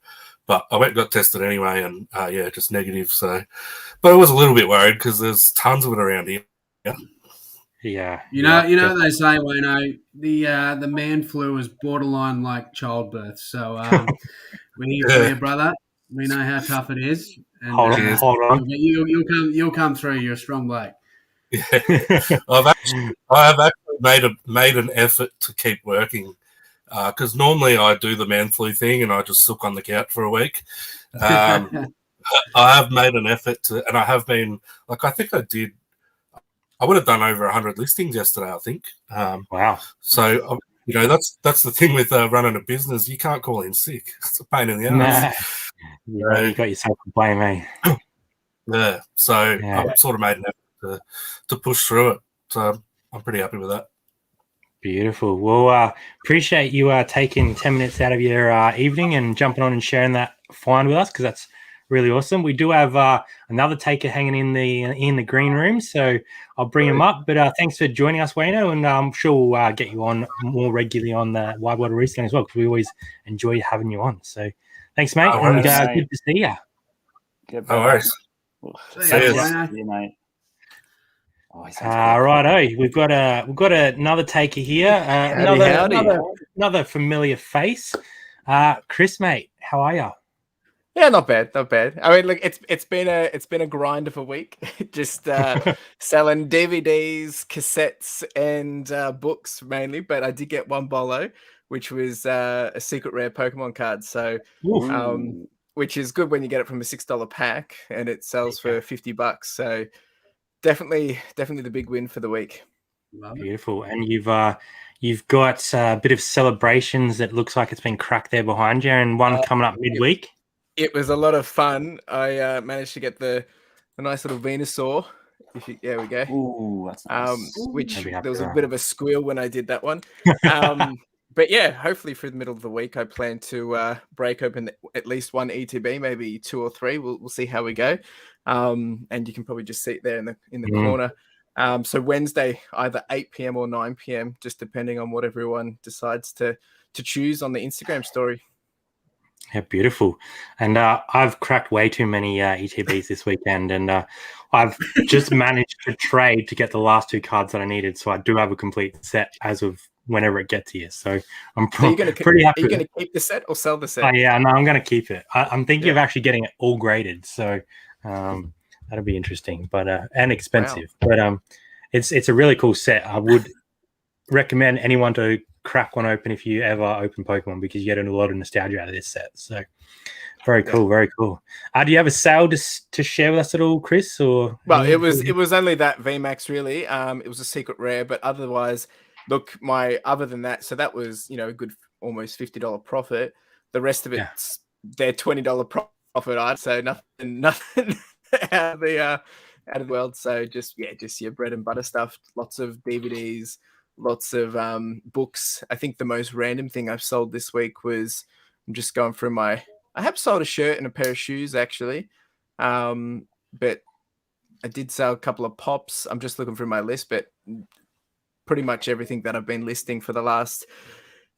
But I went and got tested anyway, and just negative. So, but I was a little bit worried because there's tons of it around here. Yeah, you know they say, the man flu is borderline like childbirth. So we're here for you, brother. We know how tough it is. And, hold on. You'll come through. You're a strong bloke. Yeah. I have actually made an effort to keep working. Because normally I do the man flu thing and I just sook on the couch for a week. I have made an effort to, and I have been, I think I would have done over 100 listings yesterday, I think. Wow. So, that's the thing with running a business. You can't call in sick. It's a pain in the ass. Nah. You got yourself to blame, eh? Yeah. So I've sort of made an effort to push through it. So I'm pretty happy with that. Beautiful. Well, appreciate you taking 10 minutes out of your evening and jumping on and sharing that find with us, because that's really awesome. We do have another taker hanging in the green room, so I'll bring him up. But thanks for joining us, Wayno, and I'm sure we'll get you on more regularly on the Wide World of Reselling as well, because we always enjoy having you on. So thanks, mate, and good to see you. No worries. See you, mate. Righto, we've got another taker here, another familiar face. Chris, mate, how are you? Yeah, not bad. I mean, look, it's been a grind of a week, just selling DVDs, cassettes, and books mainly. But I did get one bolo, which was a secret rare Pokemon card. So, which is good when you get it from a $6 pack, and it sells for $50. So. Definitely the big win for the week. Beautiful. And you've got a bit of celebrations that looks like it's been cracked there behind you, and one coming up midweek. It was a lot of fun. I managed to get the nice little Venusaur. There we go. Ooh, that's nice. Which there was a bit of a squeal when I did that one. But yeah, hopefully through the middle of the week, I plan to break open at least one ETB, maybe 2 or 3. We'll see how we go. And you can probably just see it there in the corner. So Wednesday, either 8 p.m. or 9 p.m., just depending on what everyone decides to choose on the Instagram story. Yeah, beautiful. And I've cracked way too many ETBs this weekend, and I've just managed to trade to get the last 2 cards that I needed. So I do have a complete set as of whenever it gets here. So I'm pretty happy. Are you going to keep the set or sell the set? Oh, yeah, no, I'm going to keep it. I'm thinking of actually getting it all graded. So that'll be interesting, but and expensive. Wow. But it's a really cool set. I would recommend anyone to crack one open if you ever open Pokemon, because you get a lot of nostalgia out of this set. So very cool, very cool. Do you have a sale to share with us at all, Chris? Or it was only that VMAX really. It was a secret rare, but otherwise, look, other than that, so that was a good almost $50 profit. The rest of it's their $20 profit. I'd say nothing out of the world. So just your bread and butter stuff. Lots of DVDs. Lots of books. I think the most random thing I've sold this week was, I'm just going through I have sold a shirt and a pair of shoes actually, but I did sell a couple of pops. I'm just looking through my list, but pretty much everything that I've been listing for the last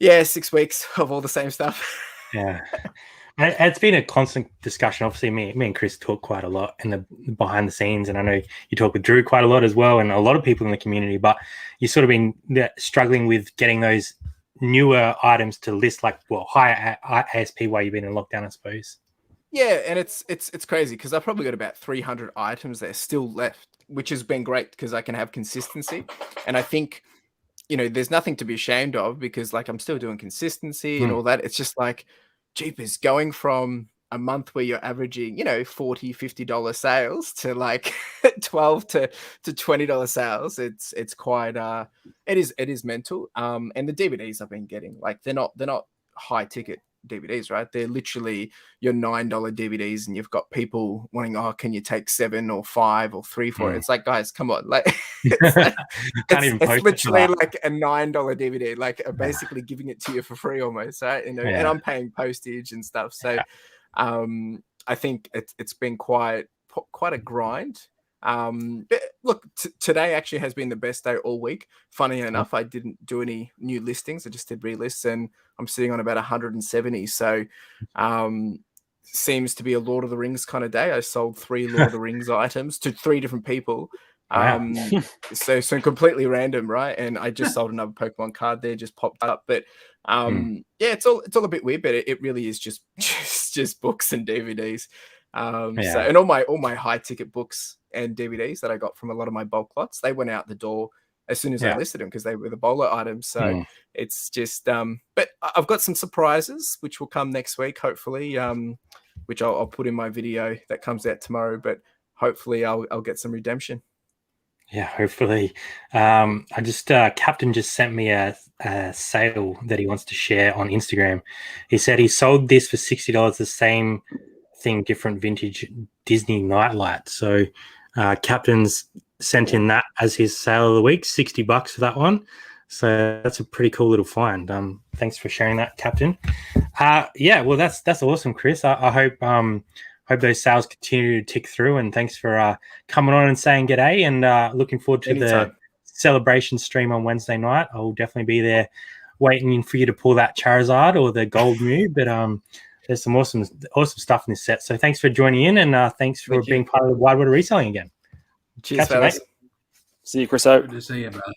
6 weeks of all the same stuff. Yeah. It's been a constant discussion. Obviously, me and Chris talk quite a lot in the behind the scenes, and I know you talk with Drew quite a lot as well, and a lot of people in the community. But you've sort of been struggling with getting those newer items to list, like higher ASP while you've been in lockdown, I suppose. Yeah, and it's crazy because I've probably got about 300 items there still left, which has been great because I can have consistency, and I think there's nothing to be ashamed of because I'm still doing consistency and all that. It's just jeepers, going from a month where you're averaging, $40-50 sales to $12 to $20 sales. It's quite it is mental. And the DVDs I've been getting, they're not high ticket DVDs, right? They're literally your $9 DVDs, and you've got people wanting, can you take 7 or 5 or 3 for it? It's guys, come on, it's literally a $9 DVD, basically giving it to you for free almost, right? And I'm paying postage and stuff, so I think it's been quite a grind. But look, today actually has been the best day all week. Funny enough, I didn't do any new listings. I just did relists, and I'm sitting on about 170. So seems to be a Lord of the Rings kind of day. I sold 3 Lord of the Rings items to 3 different people. So completely random, right? And I just sold another Pokemon card there, just popped up. But it's all a bit weird, but it really is just books and DVDs. So, and all my high ticket books and DVDs that I got from a lot of my bulk lots, they went out the door as soon as I listed them because they were the bowler items. So it's just, but I've got some surprises which will come next week, hopefully, which I'll put in my video that comes out tomorrow. But hopefully, I'll get some redemption. Yeah, hopefully. Captain just sent me a sale that he wants to share on Instagram. He said he sold this for $60, the same thing, different vintage Disney nightlight. So Captain's sent in that as his sale of the week, $60 for that one. So that's a pretty cool little find. Thanks for sharing that, Captain. Well, that's awesome, Chris. I hope those sales continue to tick through, and thanks for coming on and saying g'day, and looking forward to the celebration stream on Wednesday night. I'll definitely be there waiting for you to pull that Charizard or the gold new, but there's some awesome stuff in this set. So thanks for joining in, and thanks for being part of the Wide World of Reselling again. Cheers, fellas. See you, Chris. Good to see you, brother.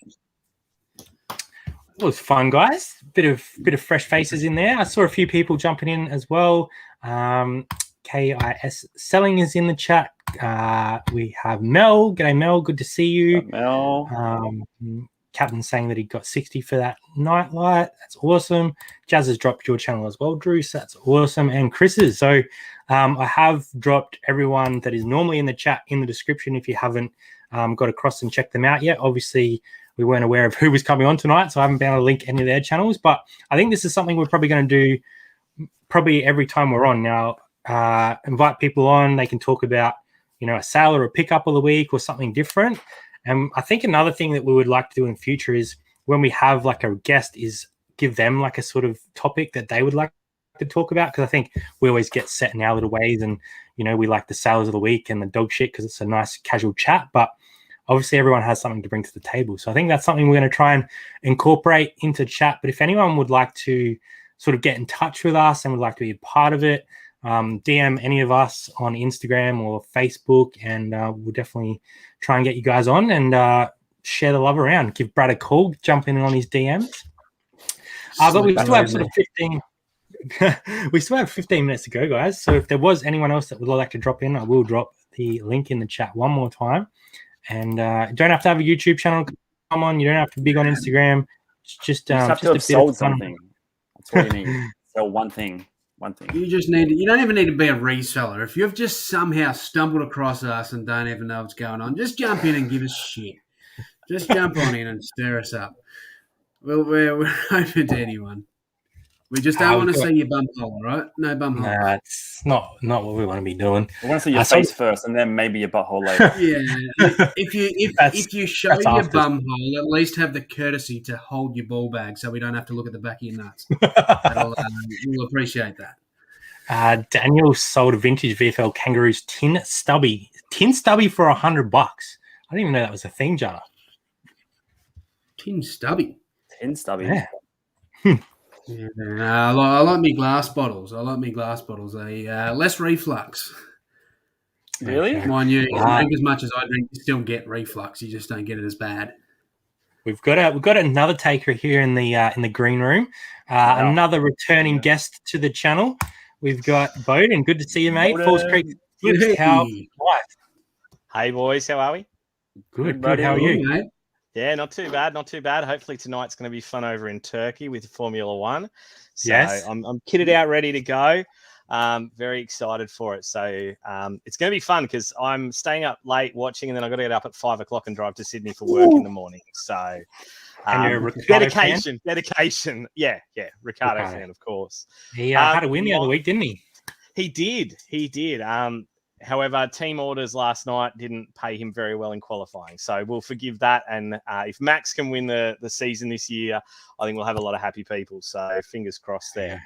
It was fun, guys. Bit of fresh faces in there. I saw a few people jumping in as well. KIS Selling is in the chat. We have Mel. G'day, Mel. Good to see you. Mel. Captain saying that he got 60 for that nightlight. That's awesome. Jazz has dropped your channel as well, Drew. So that's awesome. And Chris's. So I have dropped everyone that is normally in the chat in the description if you haven't got across and checked them out yet. Obviously, we weren't aware of who was coming on tonight, so I haven't been able to link any of their channels. But I think this is something we're probably going to do probably every time we're on now. Invite people on. They can talk about, a sale or a pickup of the week or something different. And I think another thing that we would like to do in future is when we have like a guest is give them like a sort of topic that they would like to talk about. Because I think we always get set in our little ways, and, we like the sales of the week and the dog shit because it's a nice casual chat. But obviously everyone has something to bring to the table. So I think that's something we're going to try and incorporate into chat. But if anyone would like to sort of get in touch with us and would like to be a part of it, DM any of us on Instagram or Facebook, and we'll definitely try and get you guys on and share the love around. Give Brad a call, jump in on his DMs. But we still have sort of 15. We still have 15 minutes to go, guys. So if there was anyone else that would like to drop in, I will drop the link in the chat one more time. And you don't have to have a YouTube channel. Come on, you don't have to be big on Instagram. It's just have to have sold something. That's what you need. Sell one thing. One thing. You don't even need to be a reseller. If you've just somehow stumbled across us and don't even know what's going on, just jump in and give us shit. Just jump on in and stir us up. We're open to anyone. We just don't want to see your bum hole, all right? No bum hole. Nah, it's not what we want to be doing. We want to see your face first, and then maybe your butthole later. Yeah. If you show your bum hole, at least have the courtesy to hold your ball bag, so we don't have to look at the back of your nuts. We'll appreciate that. Daniel sold a vintage VFL Kangaroos tin stubby for $100. I didn't even know that was a thing, Jana. Tin stubby. Yeah. Yeah, I like me glass bottles. Less reflux. Really? Mind you, drink as much as I drink, you still get reflux. You just don't get it as bad. We've got another taker here in the green room. Another returning guest to the channel. We've got Bowden. Good to see you, mate. Falls Creek Flips. How life? Hey boys, how are we? Good. How are you, mate? Yeah, not too bad. Hopefully tonight's going to be fun over in Turkey with Formula One. So yes. I'm kitted out, ready to go. Very excited for it. So it's going to be fun because I'm staying up late watching, and then I've got to get up at 5 o'clock and drive to Sydney for work in the morning. So dedication. Yeah. Ricardo fan, of course. He had a win the other week, didn't he? He did. However, team orders last night didn't pay him very well in qualifying. So we'll forgive that. And if Max can win the season this year, I think we'll have a lot of happy people. So fingers crossed there.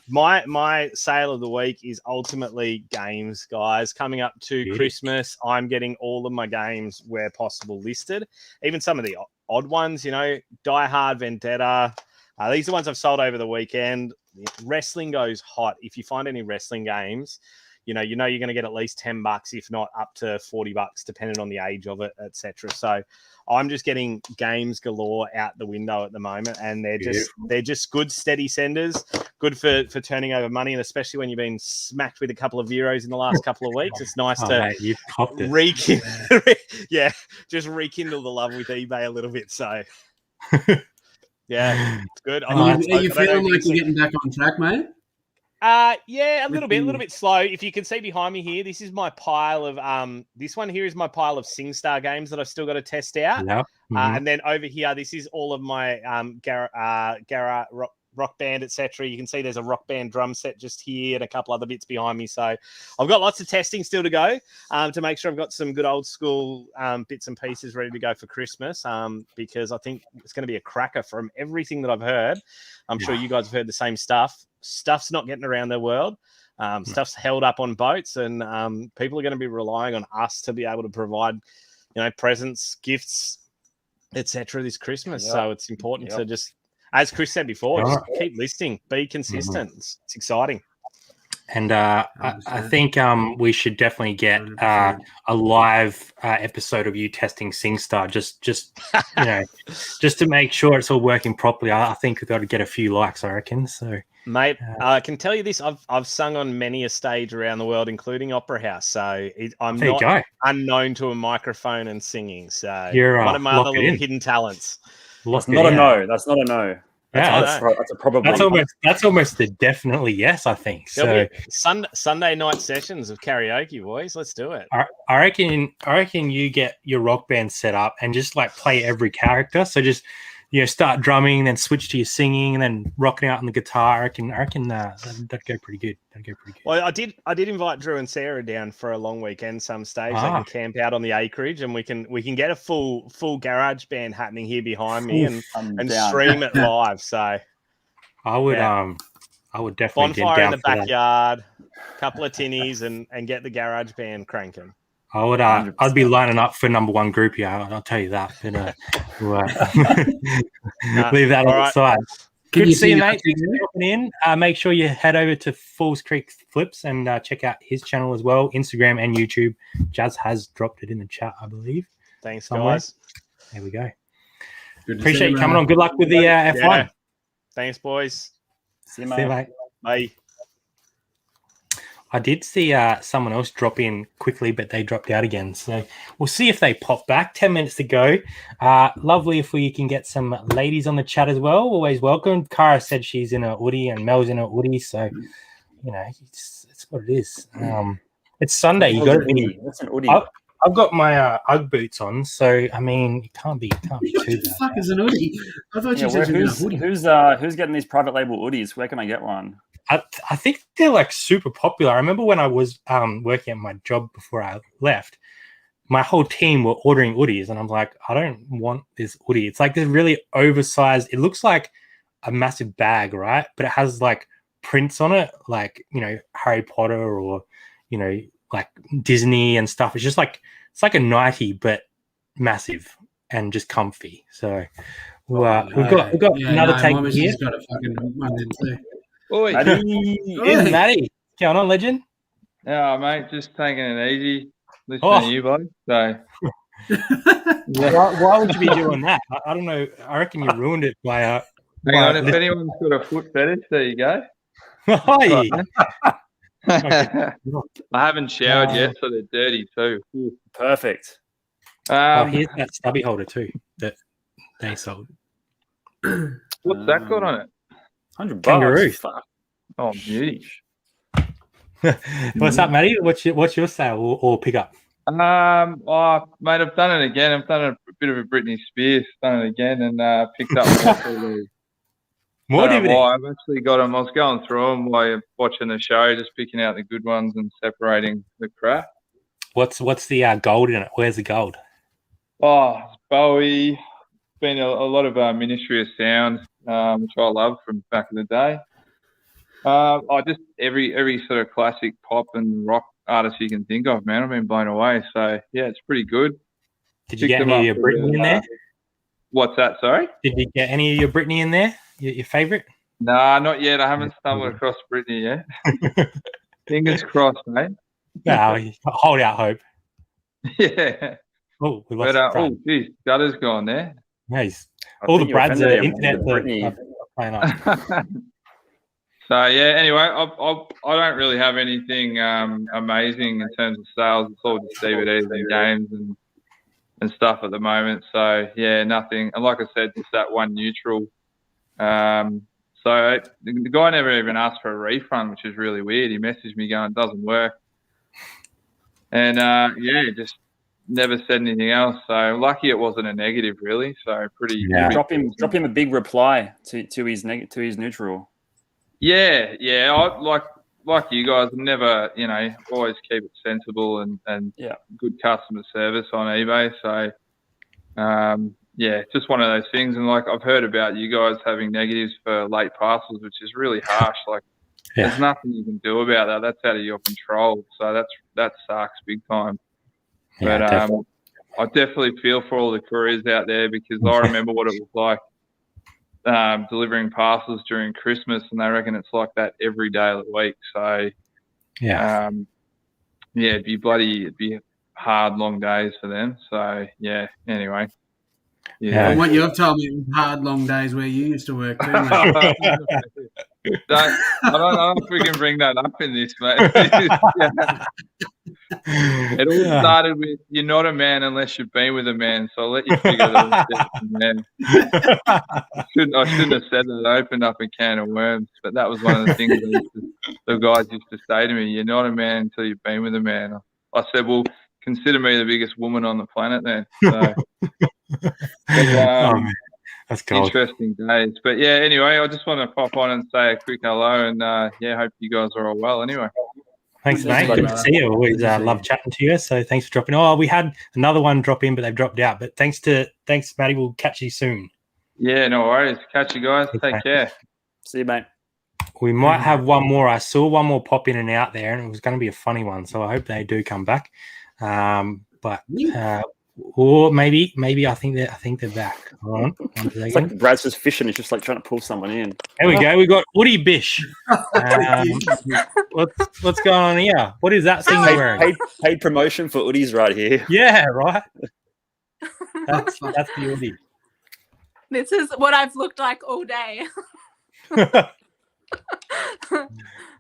My sale of the week is ultimately games, guys. Coming up to Christmas, I'm getting all of my games where possible listed. Even some of the odd ones, Die Hard, Vendetta. These are the ones I've sold over the weekend. Wrestling goes hot. If you find any wrestling games, you know you're going to get at least $10, if not up to $40, depending on the age of it, etc. So I'm just getting games galore out the window at the moment, and they're just good, steady senders, good for turning over money, and especially when you've been smacked with a couple of euros in the last couple of weeks, it's nice to just rekindle the love with eBay a little bit. So yeah, it's good. Are you feeling like you're getting back on track, mate? Yeah, a little bit slow. If you can see behind me here, this is my pile of this one here is my pile of SingStar games that I've still got to test out. Yep. Mm-hmm. And then over here, this is all of my Gara Rock Band, etc. You can see there's a Rock Band drum set just here and a couple other bits behind me. So I've got lots of testing still to go to make sure I've got some good old school bits and pieces ready to go for Christmas because I think it's going to be a cracker from everything that I've heard. I'm sure you guys have heard the same stuff. Stuff's not getting around the world. Stuff's held up on boats, and people are going to be relying on us to be able to provide, presents, gifts, etc. this Christmas. So it's important to just, as Chris said before, just keep listing, be consistent. It's exciting. And I think we should definitely get a live episode of you testing SingStar, just just to make sure it's all working properly. I think we've got to get a few likes, I reckon. So, mate, I can tell you this: I've sung on many a stage around the world, including Opera House. So I'm not unknown to a microphone and singing. So you're one of my other little hidden talents. That's not a no. That's not a no. That's a probably. That's almost a definitely yes, I think. So Sunday night sessions of karaoke, boys. Let's do it. I reckon you get your Rock Band set up and just like play every character. So just start drumming, then switch to your singing, and then rocking out on the guitar. I reckon that'd go pretty good. Well, I did invite Drew and Sarah down for a long weekend some stage. They can camp out on the acreage, and we can get a full garage band happening here behind me and stream it live. So I would definitely bonfire get down in the backyard, a couple of tinnies, and get the garage band cranking. I would. I'd be lining up for number one group here. I'll tell you that. But, leave that on the side. Good to see you, mate. Thanks for dropping in. Make sure you head over to Falls Creek Flips and check out his channel as well, Instagram and YouTube. Jazz has dropped it in the chat, I believe. Thanks, guys. There we go. Appreciate you coming on. Good luck with the F1. Yeah. Thanks, boys. See you, mate. Bye. I did see someone else drop in quickly, but they dropped out again. So we'll see if they pop back. 10 minutes to go. Lovely if we can get some ladies on the chat as well. Always welcome. Cara said she's in a hoodie and Mel's in a hoodie. So, it's what it is. It's Sunday. You got to be. What's an hoodie? I've got my UGG boots on, so I mean, it can't be too bad. What the fuck is an hoodie? I thought you said you were a hoodie. Who's getting these private label hoodies? Where can I get one? I think they're like super popular. I remember when I was working at my job before I left, my whole team were ordering hoodies, and I'm like, I don't want this hoodie. It's like this really oversized. It looks like a massive bag, right? But it has like prints on it, like Harry Potter or like Disney and stuff. It's just like it's like a nightie, but massive and just comfy. So we've got another take here. Got a fucking one then too. Oi, Matty, going on, legend? Yeah, mate, just taking it easy, listening to you, boys. So, why would you be doing that? I don't know. I reckon you ruined it by. Hang on, if anyone's got a foot fetish, there you go. Hi. I haven't showered yet, so they're dirty too. Perfect. Here's that stubby holder too that they sold. What's that got on it? $100. Kangaroo. Fuck. Oh, beauty. What's up, Matty? What's your sale or pickup? Mate, I've done it again. I've done a bit of a Britney Spears, done it again, and picked up more DVDs. I've actually got them. I was going through them while you're watching the show, just picking out the good ones and separating the crap. What's the gold in it? Where's the gold? Oh, it's Bowie. Been a lot of Ministry of Sound, which I love from back in the day. I just every sort of classic pop and rock artist you can think of, man. I've been blown away. So yeah, it's pretty good. Did you get any of your Britney in there? What's that? Sorry. Did you get any of your Britney in there? Your favorite? Nah, not yet. I haven't stumbled across Britney yet. Fingers crossed, mate. No, hold out hope. Yeah. Oh, we lost geez, Gutter's gone there. Nice. All the Brads are internet playing up. So yeah. Anyway, I don't really have anything amazing in terms of sales. It's all just DVDs and games and stuff at the moment. So yeah, nothing. And like I said, just that one neutral. So the guy never even asked for a refund, which is really weird. He messaged me going, "It doesn't work," and just never said anything else. So lucky it wasn't a negative, really. So pretty. Yeah. Drop him a big reply to his neutral. Yeah. I like you guys. Never, always keep it sensible and good customer service on eBay. So just one of those things. And like I've heard about you guys having negatives for late parcels, which is really harsh. Like there's nothing you can do about that. That's out of your control. So that sucks big time. Yeah, but I definitely feel for all the couriers out there because I remember what it was like delivering parcels during Christmas, and they reckon it's like that every day of the week. So it'd be hard, long days for them. So yeah, anyway. Yeah. And what you've told me was hard, long days where you used to work too, mate. I don't know if we can bring that up in this, mate. It all started with you're not a man unless you've been with a man, so I'll let you figure that out, man. I shouldn't have said it. It opened up a can of worms, but that was one of the things the guys used to say to me, you're not a man until you've been with a man. I said, well, consider me the biggest woman on the planet then. So, that's cool. Interesting days. But yeah, anyway, I just want to pop on and say a quick hello and hope you guys are all well anyway. Thanks, mate. Good to see you. Always love chatting to you. So thanks for dropping. Oh, we had another one drop in, but they've dropped out. But thanks, Matty. We'll catch you soon. Yeah, no worries. Catch you guys. Take care. See you, mate. We might have one more. I saw one more pop in and out there, and it was going to be a funny one. So I hope they do come back. Or maybe I think they're back. Hold on, 1 second. It's like Brad's just fishing. He's just like trying to pull someone in. There we go. We got Woody Bish. What's going on here? What is that thing you're wearing? Paid promotion for Uddies right here. Yeah, right. That's the Woody. This is what I've looked like all day.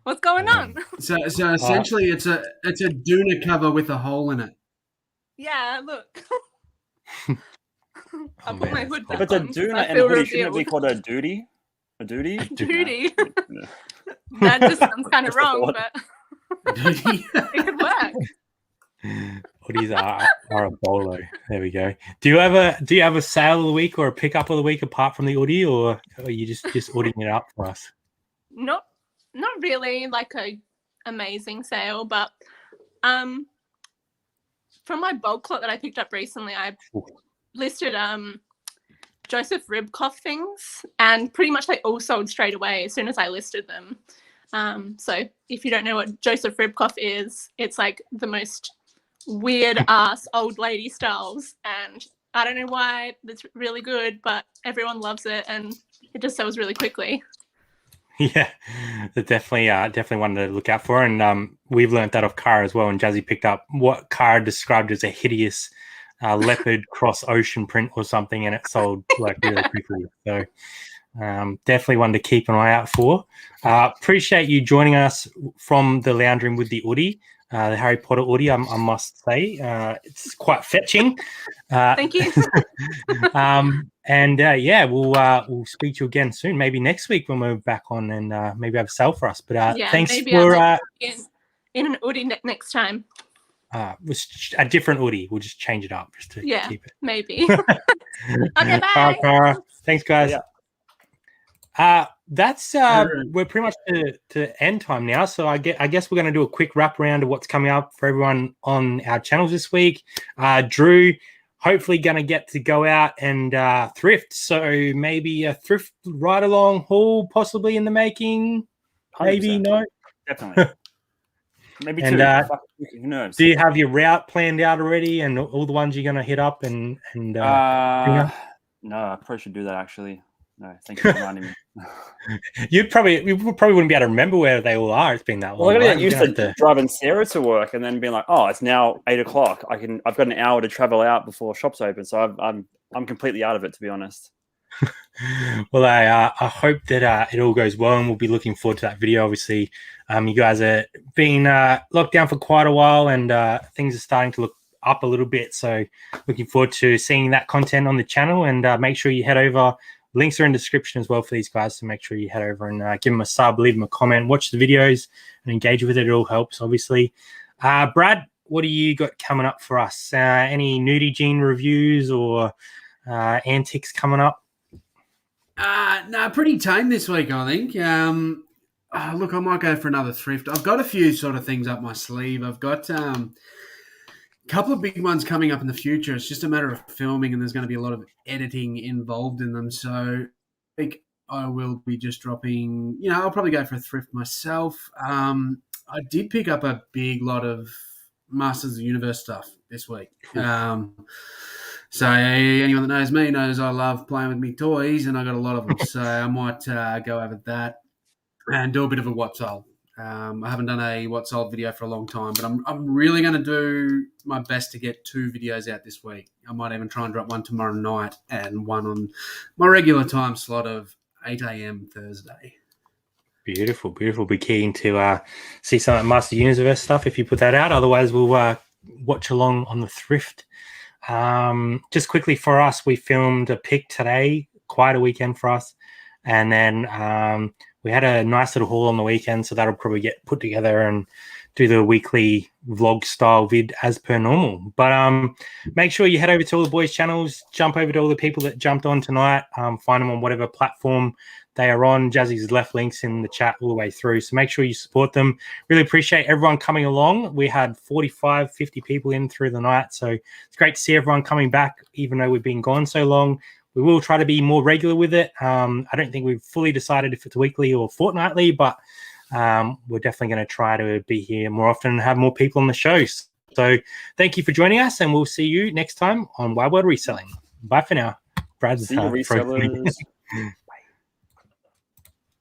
What's going on? So essentially, it's a doona cover with a hole in it. Yeah, look. I'll put my hood back But the on, doona and a hoodie, shouldn't it be called a duty? A duty? Duty. That just sounds kind of wrong, but it could work. Hoodies are a bolo. There we go. Do you have a sale of the week or a pickup of the week apart from the hoodie, or are you just hoodieing it up for us? Not really like a amazing sale, but from my bulk lot that I picked up recently, I listed Joseph Ribkoff things, and pretty much they all sold straight away as soon as I listed them. So if you don't know what Joseph Ribkoff is, it's like the most weird ass old lady styles, and I don't know why. It's really good, but everyone loves it, and it just sells really quickly. Yeah, definitely one to look out for, and we've learned that off Cara as well. And Jazzy picked up what Cara described as a hideous leopard cross ocean print or something, and it sold like really quickly. So definitely one to keep an eye out for. Appreciate you joining us from the lounge room with the hoodie, the Harry Potter hoodie. I must say, it's quite fetching. Thank you. We'll speak to you again soon. Maybe next week when we're back on, and maybe have a sale for us. But thanks for in an hoodie next time. A different hoodie. We'll just change it up just to keep it. Maybe. Okay, bye. Bye. Thanks, guys. That's we're pretty much to end time now. So I guess we're going to do a quick wrap around of what's coming up for everyone on our channels this week. Drew, hopefully going to get to go out and thrift. So maybe a thrift ride along haul possibly in the making. 100%. Maybe no. Definitely. Maybe two. Who knows? Do you have your route planned out already and all the ones you're going to hit up and no, I probably should do that actually. No, thank you for reminding me. We probably wouldn't be able to remember where they all are. It's been that long. Well, I got used to driving Sarah to work and then being like, oh, it's now 8 o'clock. I've got an hour to travel out before shops open. So I'm completely out of it, to be honest. Well, I hope that it all goes well, and we'll be looking forward to that video. Obviously, you guys have been locked down for quite a while, and things are starting to look up a little bit. So looking forward to seeing that content on the channel, and make sure you head over. Links are in the description as well for these guys, so make sure you head over and give them a sub, leave them a comment, watch the videos, and engage with it. It all helps, obviously. Brad, what do you got coming up for us? Any nudie jean reviews or antics coming up? No, pretty tame this week, I think. Look, I might go for another thrift. I've got a few sort of things up my sleeve. I've got a couple of big ones coming up in the future. It's just a matter of filming, and there's going to be a lot of editing involved in them. So I think I will be just dropping, I'll probably go for a thrift myself. I did pick up a big lot of Masters of the Universe stuff this week. So anyone that knows me knows I love playing with me toys, and I got a lot of them. So I might go over that and do a bit of a what sold. I haven't done a what sold video for a long time, but I'm really going to do my best to get 2 videos out this week. I might even try and drop one tomorrow night and one on my regular time slot of 8 a.m. Thursday. Beautiful. Be keen to see some of that Master Universe stuff if you put that out. Otherwise, we'll watch along on the thrift. Just quickly for us, we filmed a pick today, quite a weekend for us, and then we had a nice little haul on the weekend, so that'll probably get put together and do the weekly vlog style vid as per normal. But make sure you head over to all the boys' channels, jump over to all the people that jumped on tonight, find them on whatever platform they are on. Jazzy's left links in the chat all the way through, so make sure you support them. Really appreciate everyone coming along. We had 45, 50 people in through the night, so it's great to see everyone coming back, even though we've been gone so long. We will try to be more regular with it. I don't think we've fully decided if it's weekly or fortnightly, but we're definitely going to try to be here more often and have more people on the show. So thank you for joining us, and we'll see you next time on Wide World Reselling. Bye for now. Brad's See you, resellers.